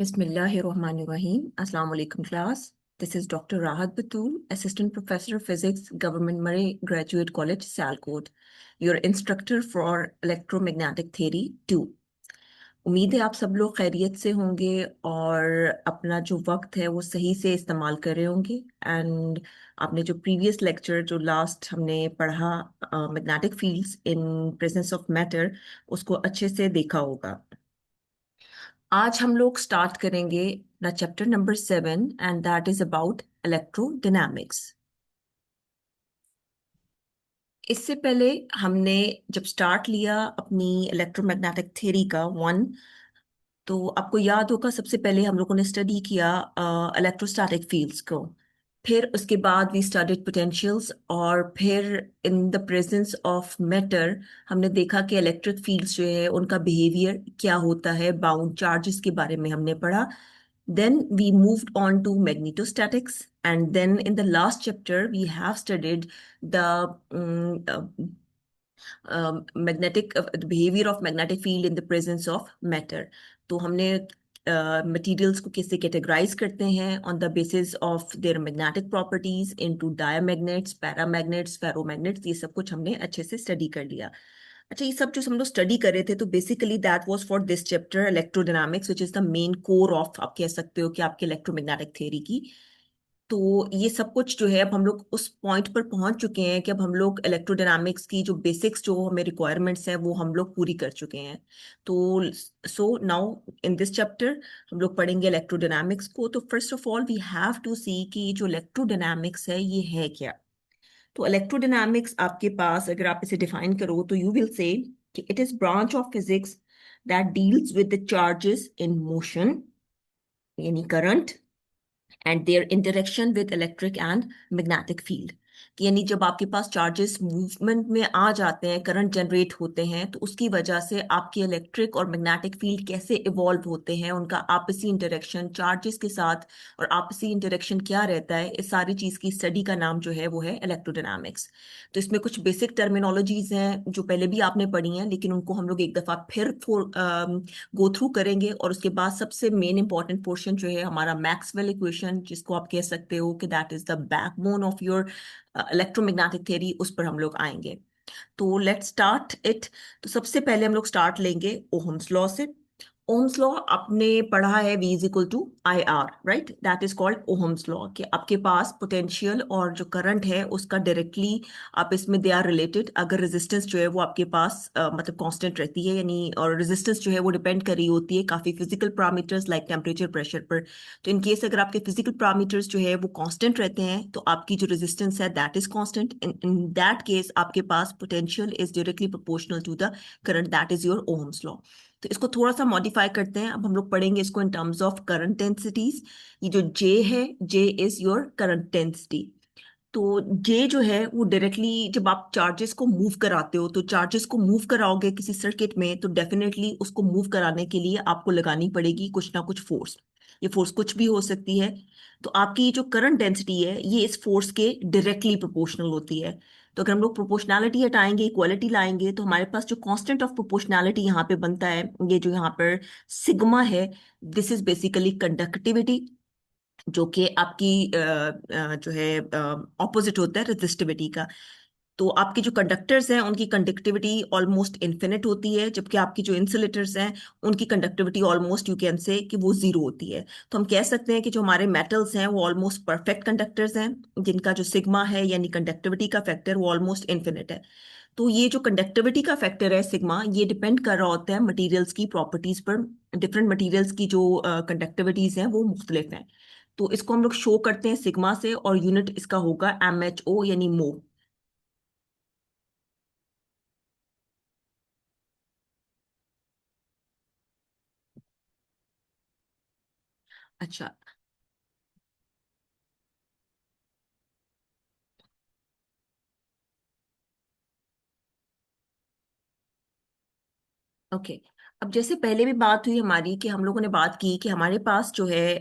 Bismillahirrahmanirrahim. Assalamu alaikum class. This is Dr. Rahat Batul, Assistant Professor of Physics, Government Murray Graduate College, Salcode, your instructor for Electromagnetic Theory 2. उम्मीद है आप सब लोग खैरियत से होंगे और अपना जो वक्त है वो सही से इस्तेमाल कर रहे होंगे एंड आपने जो प्रीवियस लेक्चर जो लास्ट हमने पढ़ा magnetic fields in presence of matter उसको अच्छे से देखा होगा। आज हम लोग स्टार्ट करेंगे अपना chapter number 7 and that is about electrodynamics. इससे पहले हमने जब स्टार्ट लिया अपनी इलेक्ट्रोमैग्नेटिक थ्योरी का 1, तो आपको याद होगा सबसे पहले हम लोगों ने स्टडी किया इलेक्ट्रोस्टैटिक फील्ड्स को, फिर उसके बाद वी स्टडीड पोटेंशियल्स और फिर इन द प्रेजेंस ऑफ मैटर हमने देखा कि इलेक्ट्रिक फील्ड्स जो है उनका बिहेवियर क्या होता है, बाउंड चार्जेस के बारे में हमने पढ़ा। Then we moved on to magnetostatics, and then in the last chapter we have studied the the behavior of magnetic field in the presence of matter. तो हमने मटेरियल्स को कैसे कैटेगराइज करते हैं on the basis of their magnetic properties into diamagnets, paramagnets, ferromagnets, ये सब कुछ हमने अच्छे से स्टडी कर लिया। अच्छा, ये सब जो हम लोग स्टडी कर रहे थे तो basically that was for this chapter electrodynamics which is the main core of, आप कह सकते हो कि आपके इलेक्ट्रोमैग्नेटिक थ्योरी की। तो ये सब कुछ जो है अब हम लोग उस पॉइंट पर पहुंच चुके हैं कि अब हम लोग इलेक्ट्रोडायनामिक्स की जो बेसिक्स जो हमें रिक्वायरमेंट्स हैं वो हम लोग पूरी कर चुके हैं। तो so now in this chapter हम लोग पढ़ेंगे इलेक्ट्रोडायनामिक्स को। तो first of all we have to see कि ये जो इलेक्ट्रोडायनामिक्स है ये है क्या। तो इलेक्ट्रोडायनामिक्स आपके पास अगर आप इसे डिफाइन करो तो यू विल से कि it is branch of physics that deals with the charges in motion, यानी current, and their interaction with electric and magnetic field. यानी जब आपके पास चार्जेस मूवमेंट में आ जाते हैं, करंट जनरेट होते हैं, तो उसकी वजह से आपके इलेक्ट्रिक और मैग्नेटिक फील्ड कैसे इवॉल्व होते हैं, उनका आपसी इंटरेक्शन चार्जेस के साथ और आपसी इंटरेक्शन क्या रहता है, इस सारी चीज की स्टडी का नाम जो है वो है इलेक्ट्रोडायनामिक्स। तो इसमें कुछ बेसिक टर्मिनोलॉजीज हैं जो पहले भी आपने पढ़ी हैं, लेकिन उनको हम लोग एक दफा फिर गो थ्रू करेंगे। और उसके बाद सबसे मेन इंपॉर्टेंट पोर्शन जो है हमारा मैक्सवेल इक्वेशन, जिसको आप कह सकते हो कि that is the backbone of your electromagnetic theory, उस पर हम लोग आएंगे। तो लेट्स स्टार्ट इट। तो सबसे पहले हम लोग स्टार्ट लेंगे ओहम्स लॉ से। ओहम्स लॉ आपने पढ़ा है, V is equal to I R, right? That is called Ohm's law. कि आपके पास पोटेंशियल और जो करंट है उसका डायरेक्टली आप इसमें दे आर रिलेटेड। अगर रेजिस्टेंस जो है वो आपके पास मतलब कांस्टेंट रहती है, यानी और रेजिस्टेंस जो है वो डिपेंड कर रही होती है काफी physical parameters like temperature, pressure पर। तो इन केस अगर आपके फिजिकल पैरामीटर्स जो है वो कांस्टेंट रहते हैं तो आपकी जो रेजिस्टेंस है that is constant. In that case आपके पास potential is directly proportional to the current, that is your Ohm's law. तो इसको थोड़ा सा मॉडिफाई करते हैं। अब हम लोग पढ़ेंगे इसको in terms of current densities. ये जो J है, J is your current density. तो J जो है वो डायरेक्टली जब आप चार्जेस को मूव कराते हो, तो चार्जेस को मूव कराओगे किसी सर्किट में तो डेफिनेटली उसको मूव कराने के लिए आपको लगानी पड़ेगी कुछ ना कुछ फोर्स। ये फोर्स कुछ भी हो सकती है। तो आपकी जो करंट डेंसिटी है ये इस फोर्स के डायरेक्टली प्रोपोर्शनल होती है। तो अगर हम लोग प्रोपोर्शनैलिटी हटाएंगे, इक्वालिटी लाएंगे, तो हमारे पास जो कांस्टेंट ऑफ प्रोपोर्शनैलिटी यहाँ पे बनता है, ये जो यहाँ पर सिग्मा है, दिस इज बेसिकली कंडक्टिविटी, जो कि आपकी जो है ऑपोजिट होता है रेजिस्टिविटी का। तो आपके जो कंडक्टर्स हैं उनकी कंडक्टिविटी ऑलमोस्ट इन्फिनिट होती है, जबकि आपकी जो इंसुलेटर्स हैं उनकी conductivity almost you can say कि वो जीरो होती है। तो हम कह सकते हैं कि जो हमारे मेटल्स हैं वो ऑलमोस्ट परफेक्ट कंडक्टर्स हैं, जिनका जो सिग्मा है यानी कंडक्टिविटी का फैक्टर वो ऑलमोस्ट इन्फिनिट है। तो ये जो कंडक्टिविटी का फैक्टर है सिग्मा, ये डिपेंड कर रहा होता है मटेरियल्स की प्रॉपर्टीज पर। डिफरेंट मटेरियल्स की जो कंडक्टिविटीज हैं वो मुख्तलिफ हैं। तो इसको हम लोग शो करते हैं सिग्मा से और यूनिट इसका होगा MHO यानी मो। अच्छा, ओके। अब जैसे पहले भी बात हुई हमारी कि हम लोगों ने बात की कि हमारे पास जो है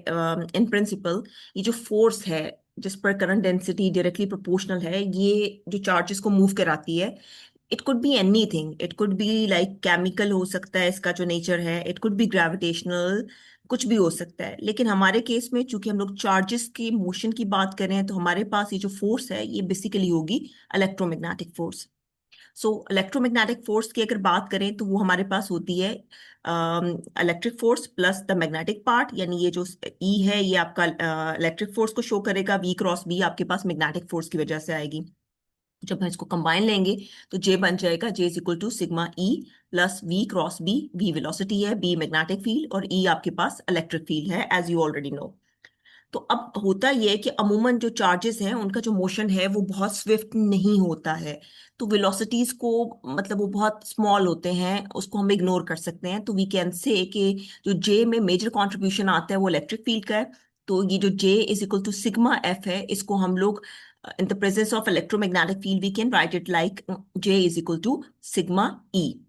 इन प्रिंसिपल ये जो फोर्स है जिस पर करंट डेंसिटी डायरेक्टली प्रोपोर्शनल है, ये जो चार्जेस को मूव कराती है, it could be anything, it could be like chemical हो सकता है इसका जो नेचर है, इट कुड बी ग्रेविटेशनल, कुछ भी हो सकता है। लेकिन हमारे केस में चूंकि हम लोग चार्जेस की मोशन की बात कर रहे हैं, तो हमारे पास ये जो फोर्स है ये बेसिकली होगी इलेक्ट्रोमैग्नेटिक फोर्स। सो इलेक्ट्रोमैग्नेटिक फोर्स की अगर बात करें तो वो हमारे पास होती है electric force plus the magnetic part, यानी ये जो ई है ये आपका इलेक्ट्रिक फोर्स को शो करेगा, वी क्रॉस बी आपके पास मैग्नेटिक फोर्स की वजह से आएगी। जब हम इसको कंबाइन लेंगे तो जे बन जाएगा J is equal to sigma E plus V cross B. V velocity है, बी मैग्नेटिक फील्ड और ई आपके पास इलेक्ट्रिक फील्ड है, एज यू ऑलरेडी नो। तो अब होता यह है कि अमूमन जो चार्जेस हैं उनका जो मोशन है वो बहुत स्विफ्ट नहीं होता है। तो वेलोसिटीज को मतलब वो बहुत स्मॉल होते हैं, उसको हम इग्नोर कर सकते हैं। तो वी कैन से कि जो जे में मेजर कंट्रीब्यूशन आता है वो इलेक्ट्रिक फील्ड का है। तो ये जो J is equal to sigma F है, इसको हम लोग in the presence of electromagnetic field we can write it like J is equal to sigma E.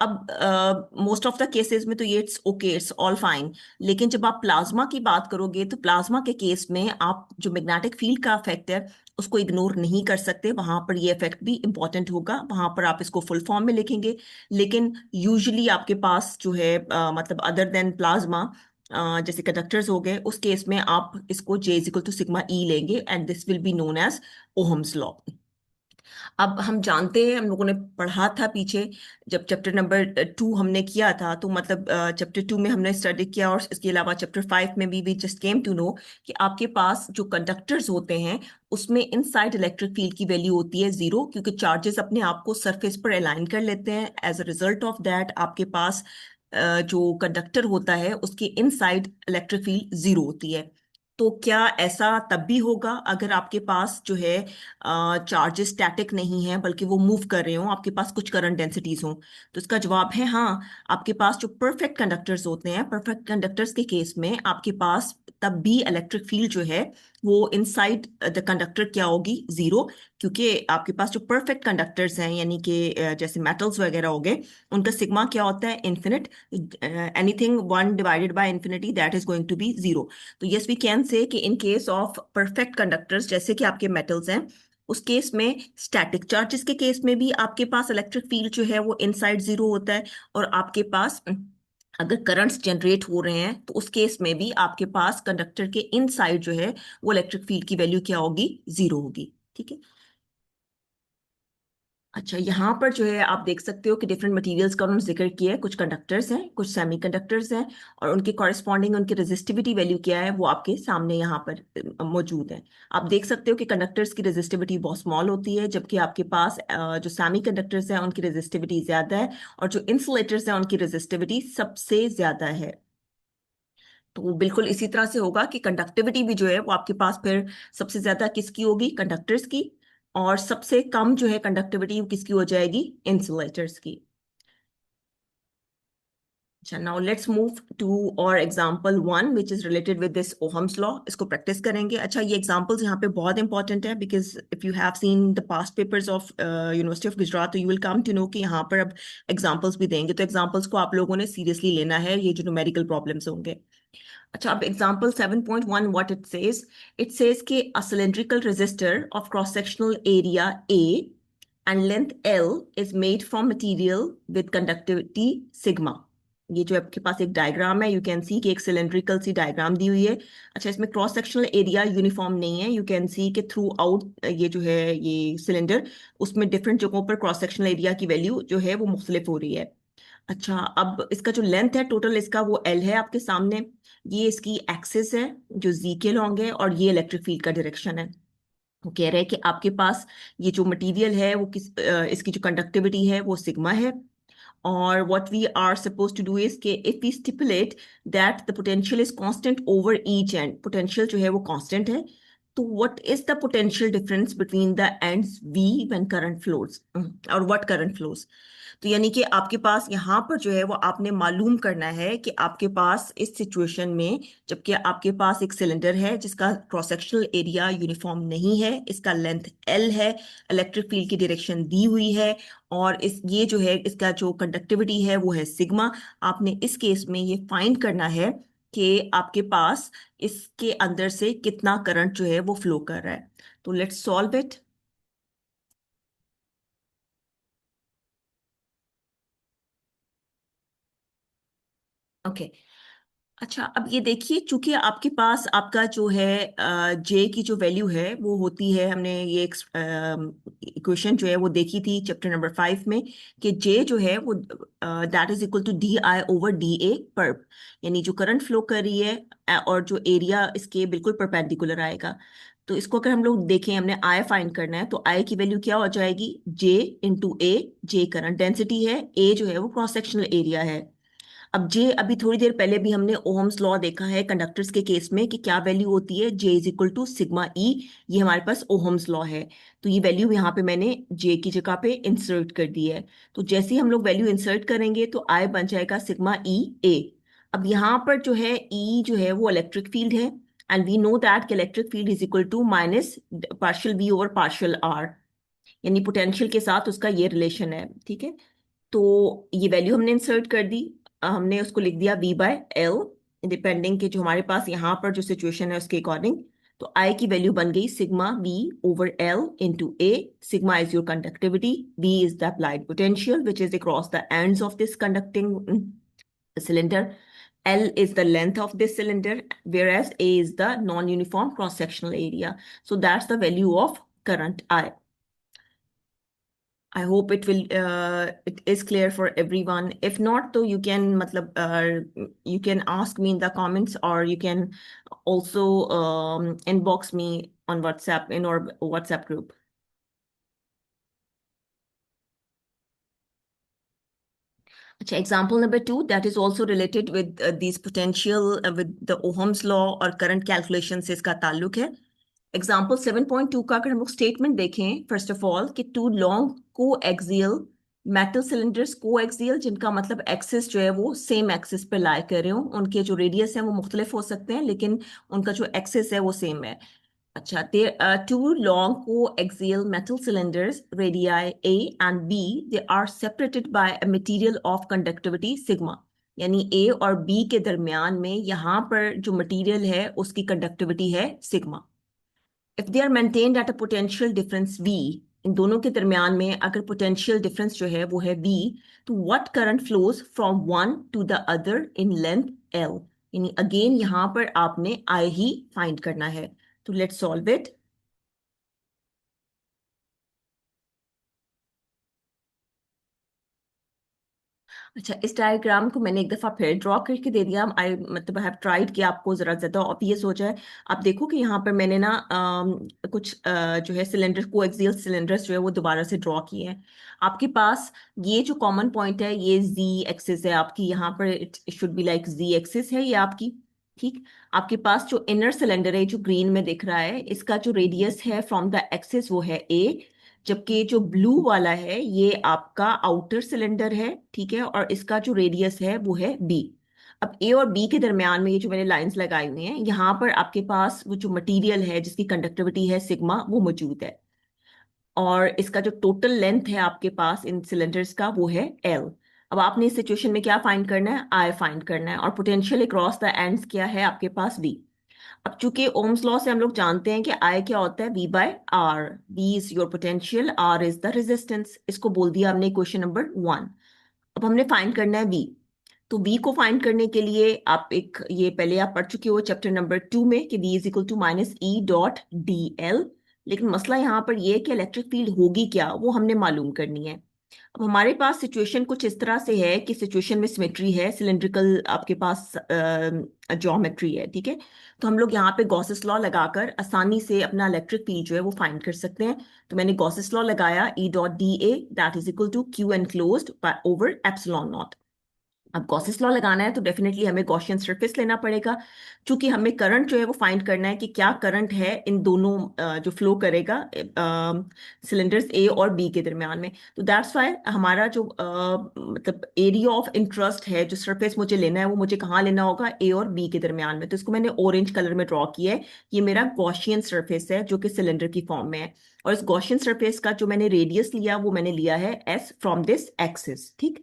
अब मोस्ट ऑफ द केसेस में तो ये it's okay, it's all fine. लेकिन जब आप प्लाज्मा की बात करोगे तो प्लाज्मा के केस में आप जो मैग्नेटिक फील्ड का इफेक्ट है उसको इग्नोर नहीं कर सकते, वहां पर ये इफेक्ट भी इंपॉर्टेंट होगा, वहां पर आप इसको फुल फॉर्म में लिखेंगे। लेकिन यूजुअली आपके पास जो है मतलब अदर देन प्लाज्मा जैसे कंडक्टर्स हो गए, उस केस में आप इसको J is equal to sigma E लेंगे and this will be known as Ohm's law. अब हम जानते हैं, हम लोगों ने पढ़ा था पीछे जब चैप्टर नंबर 2 हमने किया था, तो मतलब चैप्टर 2 में हमने स्टडी किया और इसके अलावा चैप्टर 5 में भी we just came to know कि आपके पास जो कंडक्टर्स होते हैं उसमें इनसाइड इलेक्ट्रिक फील्ड की वैल्यू होती है जीरो, क्योंकि चार्जेस अपने आप को सरफेस पर अलाइन कर लेते हैं। As a result of that आपके पास जो कंडक्टर होता है उसके इनसाइड इलेक्ट्रिक फील्ड जीरो होती है। तो क्या ऐसा तब भी होगा अगर आपके पास जो है चार्जेस स्टैटिक नहीं है बल्कि वो मूव कर रहे हो, आपके पास कुछ करंट डेंसिटीज हो? तो इसका जवाब है हाँ। आपके पास जो परफेक्ट कंडक्टर्स होते हैं, परफेक्ट कंडक्टर्स के केस में आपके पास तब भी इलेक्ट्रिक फील्ड जो है वो इनसाइड द कंडक्टर क्या होगी, जीरो। क्योंकि आपके पास जो परफेक्ट कंडक्टर्स हैं यानी कि जैसे मेटल्स वगैरह हो गए, उनका सिग्मा क्या होता है, infinite. Anything one divided by infinity that is going to be zero. तो यस वी कैन से कि in case of perfect conductors जैसे कि आपके मेटल्स हैं, उस केस में स्टैटिक चार्जेस के केस में भी आपके पास इलेक्ट्रिक फील्ड जो है वो इनसाइड जीरो होता है। और आपके पास अगर करंट्स जनरेट हो रहे हैं तो उस केस में भी आपके पास कंडक्टर के इनसाइड जो है वो इलेक्ट्रिक फील्ड की वैल्यू क्या होगी, जीरो होगी। ठीक है। अच्छा, यहाँ पर जो है आप देख सकते हो कि डिफरेंट मटेरियल्स का उन्होंने जिक्र किया है। कुछ कंडक्टर्स हैं, कुछ सेमीकंडक्टर्स हैं, और उनके कॉरेस्पॉन्डिंग उनकी रेजिस्टिविटी वैल्यू क्या है वो आपके सामने यहाँ पर मौजूद है। आप देख सकते हो कि कंडक्टर्स की रेजिस्टिविटी बहुत स्मॉल होती है, जबकि आपके पास जो सेमीकंडक्टर्स हैं उनकी रेजिस्टिविटी ज्यादा है, और जो इंसुलेटर्स हैं उनकी रेजिस्टिविटी सबसे ज्यादा है। तो बिल्कुल इसी तरह से होगा कि कंडक्टिविटी भी जो है वो आपके पास फिर सबसे ज्यादा किसकी होगी, कंडक्टर्स की। और सबसे कम जो है कंडक्टिविटी वो किसकी हो जाएगी, इंसुलेटर्स की। अच्छा, नाउ लेट्स मूव टू और example 1 which is related with this Ohm's law. इसको प्रैक्टिस करेंगे। अच्छा, ये एग्जांपल्स यहाँ पे बहुत इंपॉर्टेंट है, because if you have seen the past papers of university of Gujarat तो you will come to know कि यहाँ पर अब एग्जांपल्स भी देंगे, तो एग्जांपल्स को आप लोगों ने सीरियसली लेना है, ये जो न्यूमेरिकल प्रॉब्लम्स होंगे। अच्छा, अब एग्जांपल 7.1 व्हाट इट सेज कि a cylindrical resistor of cross sectional area A and length L is made from material with conductivity sigma. ये जो आपके पास एक डायग्राम है, यू कैन सी कि एक सिलेंड्रिकल सी डायग्राम दी हुई है। अच्छा, इसमें क्रॉस सेक्शनल एरिया यूनिफॉर्म नहीं है, यू कैन सी कि थ्रू आउट ये जो है ये सिलेंडर, उसमें डिफरेंट जगहों पर क्रॉस सेक्शनल एरिया की वैल्यू जो है वो मुख्तलिफ हो रही है। अच्छा, अब इसका जो लेंथ है टोटल इसका वो एल है आपके सामने। ये इसकी एक्सिस है जो जी के लॉन्ग है, और ये इलेक्ट्रिक फील्ड का डायरेक्शन है। वो कह रहे हैं कि आपके पास ये जो मटेरियल है वो इसकी जो कंडक्टिविटी है वो सिग्मा है। और what we are supposed to do is कि if we stipulate that the potential is constant over each end, potential जो है वो constant है, तो what is the potential difference between the ends V when current flows, और what current flows? तो यानी कि आपके पास यहाँ पर जो है वो आपने मालूम करना है कि आपके पास इस सिचुएशन में, जबकि आपके पास एक सिलेंडर है जिसका क्रॉस सेक्शनल एरिया यूनिफॉर्म नहीं है, इसका लेंथ एल है, इलेक्ट्रिक फील्ड की डायरेक्शन दी हुई है, और इस ये जो है इसका जो कंडक्टिविटी है वो है सिग्मा। आपने इस केस में ये फाइंड करना है कि आपके पास इसके अंदर से कितना करंट जो है वो फ्लो कर रहा है। तो लेट्स सॉल्व इट। ओके। अच्छा, अब ये देखिए, चूंकि आपके पास आपका जो है जे की जो वैल्यू है वो होती है, हमने ये इक्वेशन जो है वो देखी थी चैप्टर नंबर 5 में, कि जे जो है वो that is equal to D I over D A पर, यानी जो करंट फ्लो कर रही है और जो एरिया इसके बिल्कुल परपेंडिकुलर आएगा। तो इसको अगर हम लोग देखें, हमने आई फाइंड करना है, तो आई की वैल्यू क्या हो जाएगी, जे इंटू ए। जे करंट डेंसिटी है, ए जो है वो क्रॉस सेक्शनल एरिया है। अब जे, अभी थोड़ी देर पहले भी हमने ओहम्स लॉ देखा है कंडक्टर्स के केस में कि क्या वैल्यू होती है, J is equal to sigma E. ये हमारे पास ओहम्स लॉ है। तो ये वैल्यू यहाँ पे मैंने जे की जगह पे इंसर्ट कर दी है। तो जैसे ही हम लोग वैल्यू इंसर्ट करेंगे तो आई बन जाएगा सिग्मा ई ए। अब यहाँ पर जो है ई जो है वो इलेक्ट्रिक फील्ड है, and we know that electric field is equal to minus partial V over partial R, यानी पोटेंशियल के साथ उसका ये रिलेशन है। ठीक है, तो ये वैल्यू हमने इंसर्ट कर दी। हमने उसको लिख दिया v बाय एल, डिपेंडिंग के जो हमारे पास यहाँ पर जो सिचुएशन है उसके अकॉर्डिंग। तो I की वैल्यू बन गई sigma v over L into A. Sigma is your conductivity, v is the applied potential which is across the ends of this conducting cylinder. L is the length of this cylinder, whereas A is the non-uniform cross-sectional area. So that's the value of current I. I hope it is clear for everyone. If not, तो you can you can ask me in the comments, or you can also inbox me on WhatsApp in our WhatsApp group. अच्छा, example number 2, that is also related with these potential with the Ohm's law और current calculation से इसका ताल्लुक है। Example 7.2 का अगर हम लोग स्टेटमेंट देखें, फर्स्ट ऑफ ऑल कि टू लॉन्ग को एक्सियल मेटल सिलेंडर्स, को एक्सियल जिनका मतलब एक्सिस जो है वो सेम एक्सिस पे लाई कर रहे हो, उनके जो रेडियस है वो मुख्तलिफ हो सकते हैं लेकिन उनका जो एक्सिस है वो सेम है। अच्छा, there are two long coaxial metal cylinders, radii A and B. They are separated by a material of conductivity sigma. यानी A और B के दरमियान में यहाँ पर जो मटेरियल है उसकी कंडक्टिविटी है sigma. If they are maintained at a potential difference V, इन दोनों के दरमियान में अगर पोटेंशियल डिफरेंस जो है वो है V, तो what current flows from one two the other in length L। यानी अगेन यहाँ पर आपने I ही फाइंड करना है। तो लेट्स सॉल्व इट। अच्छा, इस डायग्राम को मैंने एक दफा फिर ड्रॉ करके दे दिया। आई मतलब आई हैव ट्राइड कि आपको जरा ज्यादा ऑब्वियस हो जाए। आप देखो कि यहाँ पर मैंने ना कुछ जो है सिलेंडर, कोएक्सियल सिलेंडर्स जो है वो दोबारा से ड्रॉ किए हैं। आपके पास ये जो कॉमन पॉइंट है ये जी एक्सिस है आपकी, यहाँ पर it should be like Z axis है ये आपकी। ठीक, आपके पास जो इनर सिलेंडर है जो ग्रीन में दिख रहा है, इसका जो रेडियस है फ्रॉम द एक्सिस वो है ए, जबकि जो ब्लू वाला है ये आपका आउटर सिलेंडर है। ठीक है, और इसका जो रेडियस है वो है बी। अब ए और बी के दरमियान में ये जो मैंने लाइंस लगाई हुई हैं, यहाँ पर आपके पास वो जो मटेरियल है जिसकी कंडक्टिविटी है सिग्मा वो मौजूद है, और इसका जो टोटल लेंथ है आपके पास इन सिलेंडर्स का वो है एल। अब आपने इस सिचुएशन में क्या फाइंड करना है, आई फाइंड करना है, और पोटेंशियल अक्रॉस द एंड्स क्या है आपके पास, बी। अब चूंकि ओम्स लॉ से हम लोग जानते हैं कि आई क्या होता है, V by R. V is your potential, R is the resistance. इसको बोल दिया हमने क्वेश्चन नंबर 1। अब हमने फाइंड करना है वी। तो वी को फाइंड करने के लिए आप एक, ये पहले आप पढ़ चुके हो चैप्टर नंबर 2 में कि V is equal to minus E dot D L. लेकिन मसला यहाँ पर ये है कि इलेक्ट्रिक फील्ड होगी क्या, वो हमने मालूम करनी है। अब हमारे पास सिचुएशन कुछ इस तरह से है कि सिचुएशन में सिमेट्री है, सिलेंड्रिकल आपके पास ज्योमेट्री है। ठीक है, तो हम लोग यहाँ पे गॉसेस लॉ लगाकर आसानी से अपना इलेक्ट्रिक फील्ड जो है वो फाइंड कर सकते हैं। तो मैंने गॉसेस लॉ लगाया, E dot d A that is equal to Q enclosed over epsilon naught. अब गॉसेस लॉ लगाना है तो डेफिनेटली हमें गॉसियन सरफेस लेना पड़ेगा, क्योंकि हमें करंट जो है वो फाइंड करना है कि क्या करंट है इन दोनों जो फ्लो करेगा सिलेंडर्स ए और बी के दरमियान में। तो दैट्स वाई हमारा जो मतलब एरिया ऑफ इंटरेस्ट है, जो सरफेस मुझे लेना है वो मुझे कहाँ लेना होगा, ए और बी के दरमियान में। तो इसको मैंने ऑरेंज कलर में ड्रॉ किया है। ये मेरा गॉसियन सरफेस है जो कि सिलेंडर की फॉर्म में है, और इस गॉसियन सरफेस का जो मैंने रेडियस लिया वो मैंने लिया है एस फ्रॉम दिस एक्सिस। ठीक,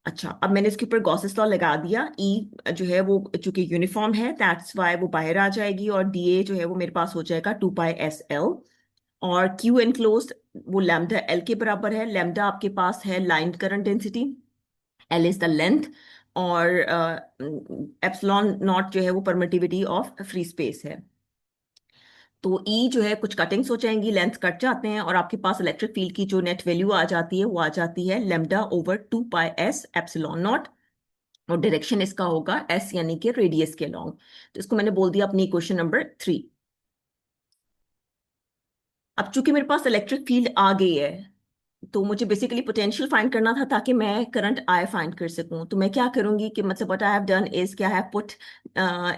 अच्छा, अब मैंने इसके ऊपर गॉसेस लॉ लगा दिया। ई जो है वो चूंकि यूनिफॉर्म है दैट्स वाई वो बाहर आ जाएगी, और डी ए जो है वो मेरे पास हो जाएगा 2 पाई एस एल। और क्यू एनक्लोज्ड वो लैम्डा एल के बराबर है। लैम्डा आपके पास है line current density, L is the length, और एप्सिलॉन नॉट जो है वो परमिटिविटी ऑफ फ्री स्पेस है। तो ई जो है कुछ कटिंग्स हो जाएंगी, लेंथ कट जाते हैं, और आपके पास इलेक्ट्रिक फील्ड की जो नेट वैल्यू आ जाती है वो आ जाती है lambda over 2 pi S epsilon not, और डायरेक्शन इसका होगा एस यानी कि रेडियस के लॉन्ग। तो इसको मैंने बोल दिया अपनी इक्वेशन नंबर 3। अब चूंकि मेरे पास इलेक्ट्रिक फील्ड आ गई है, तो मुझे बेसिकली पोटेंशियल फाइंड करना था ताकि मैं करंट आई फाइंड कर सकूं। तो मैं क्या करूंगी कि मतलब what I have done is कि I have put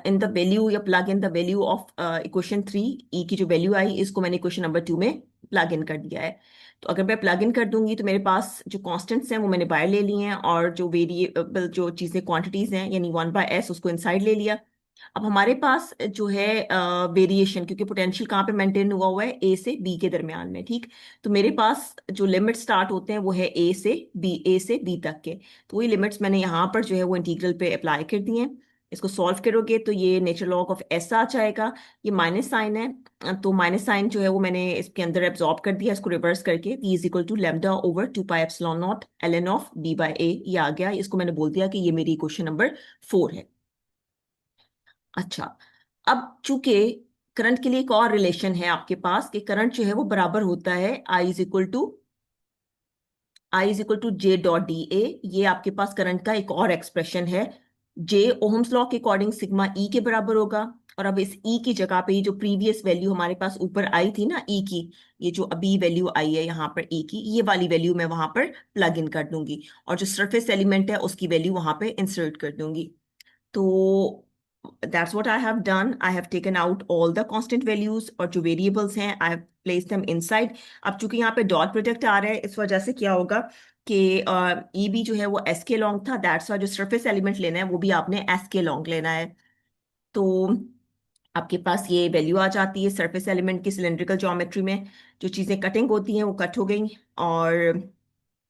in the value या plug in the value of equation 3। E की जो वैल्यू आई इसको मैंने इक्वेशन नंबर 2 में प्लग इन कर दिया है। तो अगर मैं प्लग इन कर दूंगी तो मेरे पास जो कांस्टेंट्स हैं वो मैंने बाहर ले लिए हैं, और जो वेरिएबल जो चीज़ें क्वांटिटीज हैं यानी 1/s उसको इनसाइड ले लिया। अब हमारे पास जो है वेरिएशन, क्योंकि पोटेंशियल कहाँ पे मेंटेन हुआ हुआ है, ए से बी के दरमियान में, ठीक। तो मेरे पास जो लिमिट स्टार्ट होते हैं वो है ए से बी तक के। तो वही लिमिट्स मैंने यहाँ पर जो है वो इंटीग्रल पे अप्लाई कर दी हैं। इसको सॉल्व करोगे तो ये नेचर लॉग ऑफ एस आ जाएगा। ये माइनस साइन है, तो माइनस साइन जो है वो मैंने इसके अंदर एब्जॉर्ब कर दिया, इसको रिवर्स करके v is equal to lambda over 2 pi epsilon naught ln of b by A, ये आ गया। इसको मैंने बोल दिया कि ये मेरी क्वेश्चन नंबर 4 है। अच्छा, अब चूंकि करंट के लिए एक और रिलेशन है आपके पास कि करंट जो है वो बराबर होता है I is equal to J dot d A. ये आपके पास करंट का एक और एक्सप्रेशन है। जे ओहम्स लॉ के अकॉर्डिंग सिग्मा ई के बराबर होगा। और अब इस ई की जगह पे ये जो प्रीवियस वैल्यू हमारे पास ऊपर आई थी ना ई की, ये जो अभी वैल्यू आई है यहाँ पर ई की, ये वाली वैल्यू मैं वहां पर प्लग इन कर दूंगी, और जो सरफेस एलिमेंट है उसकी वैल्यू वहां पे इंसर्ट कर दूंगी। तो that's what I have done. I have taken out all the constant values, और जो variables हैं I have placed them inside. अब चूंकि यहाँ पे डॉट प्रोडक्ट आ रहा है, इस वजह से क्या होगा कि ई बी जो है वो एस के लॉन्ग था, दैट्स वाई जो सरफेस एलिमेंट लेना है वो भी आपने एस के लॉन्ग लेना है। तो आपके पास ये वैल्यू आ जाती है सरफेस एलिमेंट की सिलेंड्रिकल ज्योमेट्री में। जो चीज़ें कटिंग होती हैं वो कट हो गई, और